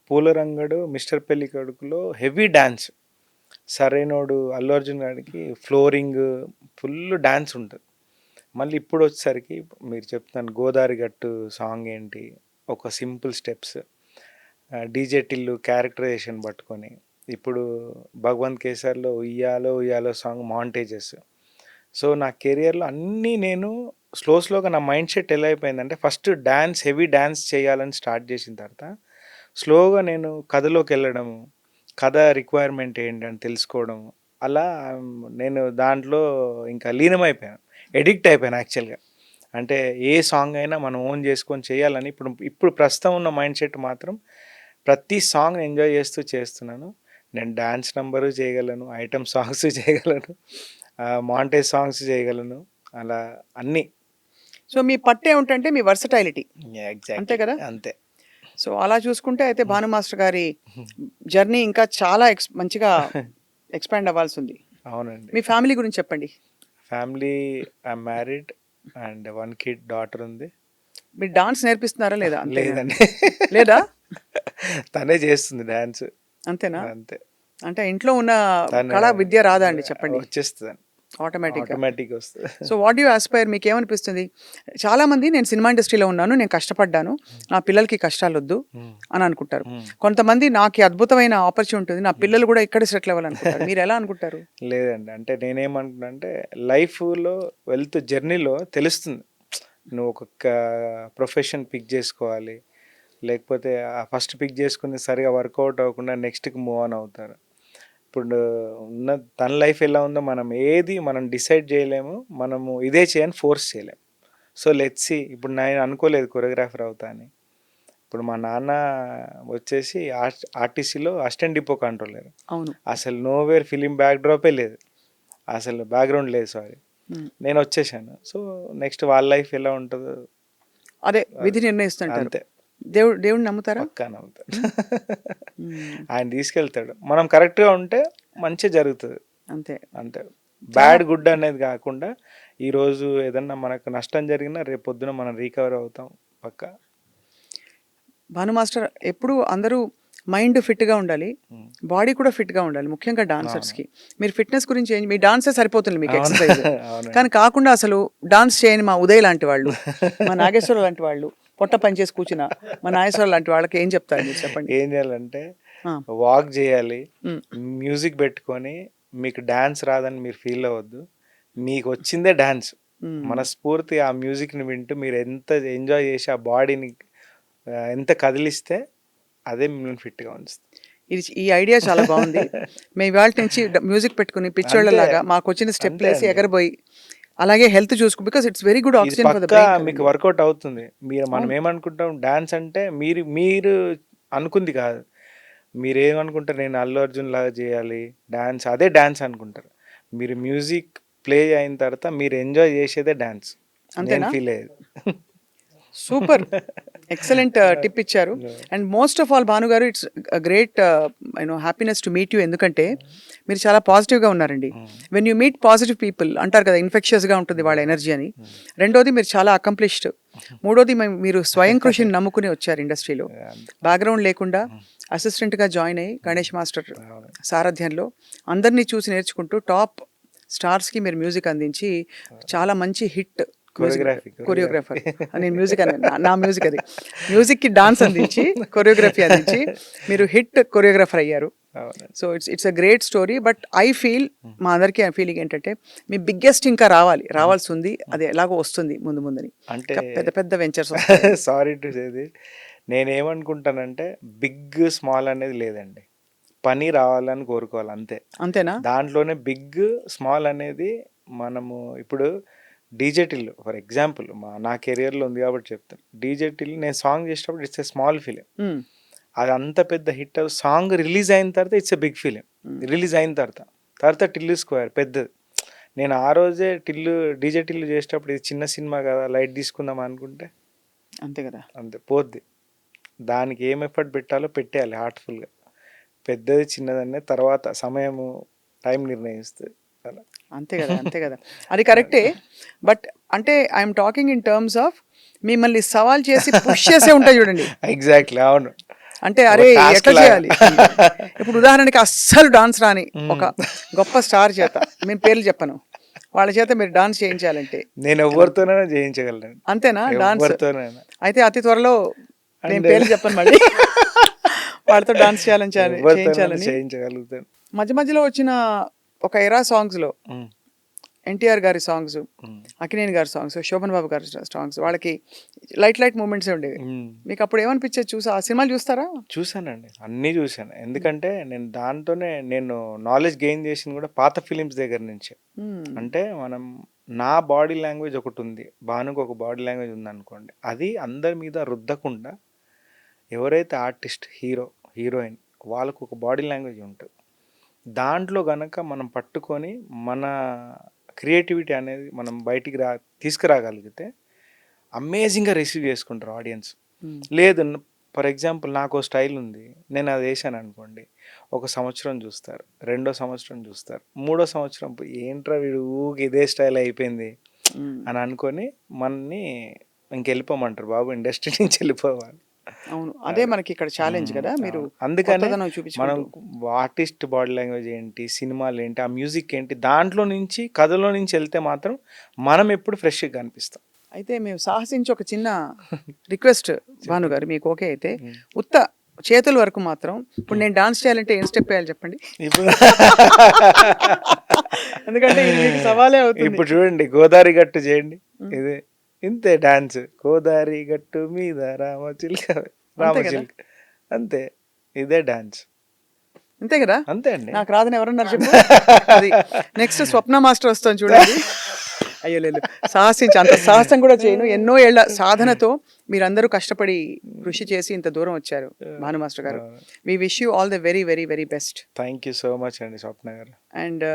పూలరంగడు, మిస్టర్ పెళ్లి కొడుకులో హెవీ డాన్స్, సరైనోడు అల్లు అర్జున్ గారికి ఫ్లోరింగ్ ఫుల్ డాన్స్ ఉంటుంది. మళ్ళీ ఇప్పుడు వచ్చేసరికి మీరు చెప్తాను గోదావరి గట్టు సాంగ్ ఏంటి, ఒక simple steps, DJ Tillu characterization పట్టుకొని, ఇప్పుడు భగవంత్ కేసర్లో ఉయ్యాలో ఉయ్యాలో సాంగ్ మాంటేజెస్. సో నా కెరియర్లో అన్నీ నేను స్లోగా నా మైండ్ సెట్ ఎలా అయిపోయిందంటే ఫస్ట్ డ్యాన్స్, హెవీ డ్యాన్స్ చేయాలని స్టార్ట్ చేసిన తర్వాత స్లోగా నేను కథలోకి వెళ్ళడము, కథ రిక్వైర్మెంట్ ఏంటని తెలుసుకోవడం, అలా నేను దాంట్లో ఇంకా లీనమైపోయాను, ఎడిక్ట్ అయిపోయాను యాక్చువల్గా. అంటే ఏ సాంగ్ అయినా మనం ఓన్ చేసుకొని చేయాలని ఇప్పుడు ప్రస్తుతం ఉన్న మైండ్ సెట్ మాత్రం ప్రతి సాంగ్ ఎంజాయ్ చేస్తూ చేస్తున్నాను. నేను డాన్స్ నంబరు చేయగలను, ఐటమ్ సాంగ్స్ చేయగలను, మాంటేజ్ సాంగ్స్ చేయగలను, అలా అన్నీ. సో మీ పట్టు ఏమిటంటే మీ వర్సటైలిటీ. అంతే కదా? అంతే. సో అలా చూసుకుంటే అయితే భాను మాస్టర్ గారి జర్నీ ఇంకా చాలా మంచిగా ఎక్స్పాండ్ అవ్వాల్సి ఉంది. అవునండి. మీ ఫ్యామిలీ గురించి చెప్పండి. Family, I married and 1 kid daughter ఉంది. మీరు డాన్స్ నేర్పిస్తున్నారా లేదా? లేదండి. లేదా? తనే చేస్తుంది డాన్స్. అంతేనా? అంతే. అంటే ఇంట్లో ఉన్న కళా విద్య రాదా అండి? చెప్పండి. వచ్చేస్తుంది ఆటోమేటిక్ వస్తుంది. సో వాట్ యు ఆస్పైర్, మీకు ఏమనిపిస్తుంది? చాలా మంది నేను సినిమా ఇండస్ట్రీలో ఉన్నాను, నేను కష్టపడ్డాను, నా పిల్లలకి కష్టాలు వద్దు అని అనుకుంటారు. కొంతమంది నాకు ఈ అద్భుతమైన ఆపర్చునిటీ ఉంటుంది, నా పిల్లలు కూడా ఇక్కడ సెటిల్ అవ్వాలనుకుంటారు. మీరు ఎలా అనుకుంటారు? లేదండి. అంటే నేనేమనుకున్నా అంటే లైఫ్లో వెళ్తూ జర్నీలో తెలుస్తుంది. నువ్వు ఒక ప్రొఫెషన్ పిక్ చేసుకోవాలి, లేకపోతే ఫస్ట్ పిక్ చేసుకుని సరిగా వర్కౌట్ అవ్వకుండా నెక్స్ట్కి మూవ్ ఆన్ అవుతారు. ఇప్పుడు ఉన్న తన లైఫ్ ఎలా ఉందో మనం డిసైడ్ చేయలేము, మనము ఇదే చేయని ఫోర్స్ చేయలేము. So let's see. ఇప్పుడు నేను అనుకోలేదు కొరియోగ్రాఫర్ అవుతా అని. ఇప్పుడు మా నాన్న వచ్చేసి ఆర్టీసీలో అసిస్టెంట్ డిపో కంట్రోలర్. అవును. అసలు నోవేర్ ఫిలిం బ్యాక్ డ్రాపే లేదు, అసలు బ్యాక్గ్రౌండ్ లేదు, సారీ. నేను వచ్చేసాను. సో నెక్స్ట్ వాళ్ళ లైఫ్ ఎలా ఉంటుందో అదే విధి నిర్ణయిస్తుంటారు. అంతే. దేవుడిని నమ్ముతారా? పక్కా నమ్ముతాడు. ఆయన తీసుకెళ్తాడు. మనం కరెక్ట్గా ఉంటే మంచి జరుగుతుంది. అంతే. అంతే. బ్యాడ్ గుడ్ అనేది కాకుండా ఈరోజు ఏదన్నా మనకు నష్టం జరిగినా రేపు పొద్దున మనం రీకవర్ అవుతాం పక్కా. భాను మాస్టర్, ఎప్పుడు అందరూ మైండ్ ఫిట్గా ఉండాలి, బాడీ కూడా ఫిట్గా ఉండాలి, ముఖ్యంగా డాన్సర్స్కి. మీరు ఫిట్నెస్ గురించి మీ డాన్సే సరిపోతుంది మీకు ఎక్సర్సైజ్. కానీ కాకుండా అసలు డాన్స్ చేయని మా ఉదయ్ లాంటి వాళ్ళు, మా నాగేశ్వర లాంటి వాళ్ళు, పొట్ట పని చేసి కూర్చున్న మా నాగేశ్వర లాంటి వాళ్ళకి ఏం చెప్తారు మీరు? చెప్పండి. ఏం చేయాలంటే వాక్ చేయాలి, మ్యూజిక్ పెట్టుకొని. మీకు డాన్స్ రాదని మీరు ఫీల్ అవ్వద్దు, మీకు వచ్చిందే డాన్స్. మనస్ఫూర్తి ఆ మ్యూజిక్ని వింటూ మీరు ఎంత ఎంజాయ్ చేసి ఆ బాడీని ఎంత కదిలిస్తే అదే మిమ్మల్ని ఫిట్గా ఉంచుతుంది. ఈ ఐడియా చాలా బాగుంది. మేము ఇవాళ నుంచి మ్యూజిక్ పెట్టుకుని పిచ్చోళ్ళలాగా మాకు వచ్చిన స్టెప్ వేసి ఎగరబోయి అలాగే హెల్త్ చూసుకో, because it's very good oxygen for the brain. మీకు వర్కౌట్ అవుతుంది. మనం ఏమనుకుంటాం డాన్స్ అంటే మీరు అనుకుంది కాదు. మీరు ఏమనుకుంటారు, నేను అల్లు అర్జున్ లాగా చేయాలి డాన్స్, అదే డాన్స్ అనుకుంటారు. మీరు మ్యూజిక్ ప్లే అయిన తర్వాత మీరు ఎంజాయ్ చేసేదే డాన్స్. అంతేనా? ఫీల్ అయ్యేది. సూపర్, ఎక్సలెంట్ టిప్ ఇచ్చారు. And most of all Bhanu గారు, it's great happiness to meet you. ఎందుకంటే మీరు చాలా పాజిటివ్గా ఉన్నారండి. When you meet positive people అంటారు కదా, ఇన్ఫెక్షియస్గా ఉంటుంది వాళ్ళ ఎనర్జీ అని. రెండోది మీరు చాలా అకంప్లిష్డ్. మూడోది మీరు స్వయం కృషిని నమ్ముకుని వచ్చారు ఇండస్ట్రీలో, బ్యాక్గ్రౌండ్ లేకుండా అసిస్టెంట్గా జాయిన్ అయ్యి గణేష్ మాస్టర్ సారథ్యంలో అందరినీ చూసి నేర్చుకుంటూ టాప్ స్టార్స్కి మీరు మ్యూజిక్ అందించి చాలా మంచి హిట్ కొరియోగ్రఫీ కొరియోగ్రాఫర్ నేను మ్యూజిక్ అని నా మ్యూజిక్ అది మ్యూజిక్కి డాన్స్ అందించి కొరియోగ్రఫీ అందించి మీరు హిట్ కొరియోగ్రాఫర్ అయ్యారు. అవునండి. So it's a great story. But I feel మా అందరికీ ఆ ఫీలింగ్ ఏంటంటే మీ ఇంకా రావాల్సి ఉంది, అది ఎలాగో వస్తుంది ముందు ముందని. అంటే పెద్ద పెద్ద వెంచర్స్ సారీ టు సేది, నేనేమనుకుంటానంటే బిగ్ స్మాల్ అనేది లేదండి, పని రావాలని కోరుకోవాలి అంతే. అంతేనా? దాంట్లోనే బిగ్ స్మాల్ అనేది మనము ఇప్పుడు డీజే ఫర్ ఎగ్జాంపుల్ నా కెరియర్లో ఉంది కాబట్టి చెప్తాను. డీజే నేను సాంగ్ చేసేటప్పుడు ఇట్స్ ఎ స్మాల్ ఫిలిం, అది అంత పెద్ద హిట్. సాంగ్ రిలీజ్ అయిన తర్వాత it's a big film. Release అయిన తర్వాత టిల్లు స్క్వేర్ పెద్దది. నేను ఆ రోజే డీజే టిల్లు చేసేటప్పుడు ఇది చిన్న సినిమా కదా లైట్ తీసుకుందాం అనుకుంటే అంతే కదా, అంతే పోద్ది. దానికి ఏం ఎఫర్ట్ పెట్టాలో పెట్టేయాలి హార్ట్ఫుల్గా. పెద్దది చిన్నదనే తర్వాత సమయము టైం నిర్ణయిస్తుంది. అలా అంతే కదా, అంతే కదా, అది కరెక్టే. బట్ అంటే I'm talking in terms of మిమ్మల్ని సవాల్ చేసి పుష్ చేసే ఉంటాయి చూడండి. ఎగ్జాక్ట్లీ, అవును. అంటే అరే ఎట్లా చేయాలి ఇప్పుడు ఉదాహరణకి అస్సలు డాన్స్ రాని ఒక గొప్ప స్టార్ చేత, నేను పేర్లు చెప్పను, వాళ్ళ చేత మీరు డాన్స్ చేయించాలంటే నేను ఎవరితోనైనా చేయించగలను. అంతేనా? డాన్స్ ఎవరితోనైనా. అయితే అతి త్వరలో నేను పేర్లు చెప్పను మళ్ళీ వాళ్ళతో డాన్స్ చేయించాలని చేయించగలుగుతాను. మధ్య మధ్యలో వచ్చిన ఒక ఎరా సాంగ్స్లో ఎన్టీఆర్ గారి సాంగ్స్, అక్కినేని గారి సాంగ్స్, శోభన్ బాబు గారి సాంగ్స్, వాళ్ళకి లైట్ మూమెంట్స్ ఉండేవి. మీకు అప్పుడు ఏమనిపించేది చూసా? ఆ సినిమాలు చూస్తారా? చూసానండి, అన్నీ చూసాను. ఎందుకంటే నేను దాంతోనే నాలెడ్జ్ గెయిన్ చేసింది కూడా పాత ఫిలిమ్స్ దగ్గర నుంచి. అంటే నా బాడీ లాంగ్వేజ్ ఒకటి ఉంది, భానుకు ఒక బాడీ లాంగ్వేజ్ ఉంది అనుకోండి, అది అందరి మీద రుద్దకుండా ఎవరైతే ఆర్టిస్ట్, హీరోయిన్ వాళ్ళకు ఒక బాడీ లాంగ్వేజ్ ఉంటుంది. దాంట్లో గనక మనం పట్టుకొని మన క్రియేటివిటీ అనేది మనం బయటికి తీసుకురాగలిగితే అమేజింగ్గా రిసీవ్ చేసుకుంటారు ఆడియన్స్. లేదు ఫర్ ఎగ్జాంపుల్ నాకు స్టైల్ ఉంది, నేను అది వేసాను అనుకోండి, 1 సంవత్సరం చూస్తారు, 2వ సంవత్సరం చూస్తారు, 3వ సంవత్సరం ఏంట్రా వీడు ఊకి ఇదే స్టైల్ అయిపోయింది అని అనుకొని మనని ఇంకెళ్ళిపోమంటారు, బాబు ఇండస్ట్రీ నుంచి వెళ్ళిపోవాలి. అవును, అదే మనకి ఇక్కడ ఛాలెంజ్ కదా. మీరు అందుకని మనం ఆర్టిస్ట్ బాడీ లాంగ్వేజ్ ఏంటి, సినిమాలు ఏంటి, ఆ మ్యూజిక్ ఏంటి, దాంట్లో నుంచి కథలో నుంచి వెళ్తే మాత్రం మనం ఎప్పుడు ఫ్రెష్గా కనిపిస్తాం. అయితే మేము సాహసించి ఒక చిన్న రిక్వెస్ట్ భాను గారు, మీకు ఓకే అయితే ఉత్త చేతుల వరకు మాత్రం ఇప్పుడు నేను డాన్స్ చేయాలంటే ఏం స్టెప్ వేయాలి చెప్పండి. ఇప్పుడు ఎందుకంటే ఇది మీకు సవాలే అవుతుంది. ఇప్పుడు చూడండి, గోదావరి గట్టు చేయండి, ఇదే ఇంతే డాన్స్. గోదావరి గట్టు మీద రామచిలుక, అంతే, ఇదే డాన్స్. అంతే కదా, అంతే అండి. నాకు రాదని ఎవరన్నారు చెప్పు. అది నెక్స్ట్ స్వప్న మాస్టర్ వస్తాను చూడండి. అయ్యో లేదు, సాహసించి అంత సాహసం కూడా చేయను. ఎన్నో ఏళ్ల సాధనతో మీరందరూ కష్టపడి కృషి చేసి ఇంత దూరం వచ్చారు భాను మాస్టర్ గారు. We wish you all the very very very best. Thank you so much అండి స్వప్న గారు. అండ్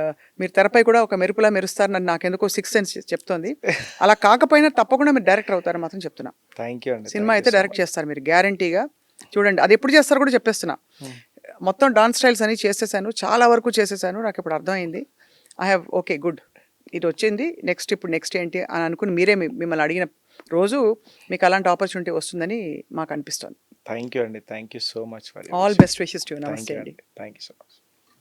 మీరు తెరపై కూడా ఒక మెరుపులా మెరుస్తారని నాకెందుకో 6th సెన్స్ చెప్తోంది. అలా కాకపోయినా తప్పకుండా మీరు డైరెక్టర్ అవుతారని మాత్రం చెప్తున్నా. థ్యాంక్ యూ అండి. సినిమా అయితే డైరెక్ట్ చేస్తారు మీరు గ్యారంటీగా. చూడండి అది ఎప్పుడు చేస్తారో కూడా చెప్పేస్తున్నా. మొత్తం డాన్స్ స్టైల్స్ అని చేసేసాను, చాలా వరకు చేసేసాను, నాకు ఇప్పుడు అర్థమైంది. ఐ హ్యావ్ ఓకే గుడ్, ఇది వచ్చింది, నెక్స్ట్ ఏంటి అని అనుకుని మీరే మిమ్మల్ని అడిగిన రోజు మీకు అలాంటి ఆపర్చునిటీ వస్తుందని మాకు అనిపిస్తుంది. థ్యాంక్ యూ అండి, thank you so much for all best wishes to you. నమస్తే అండి. Thank you so much.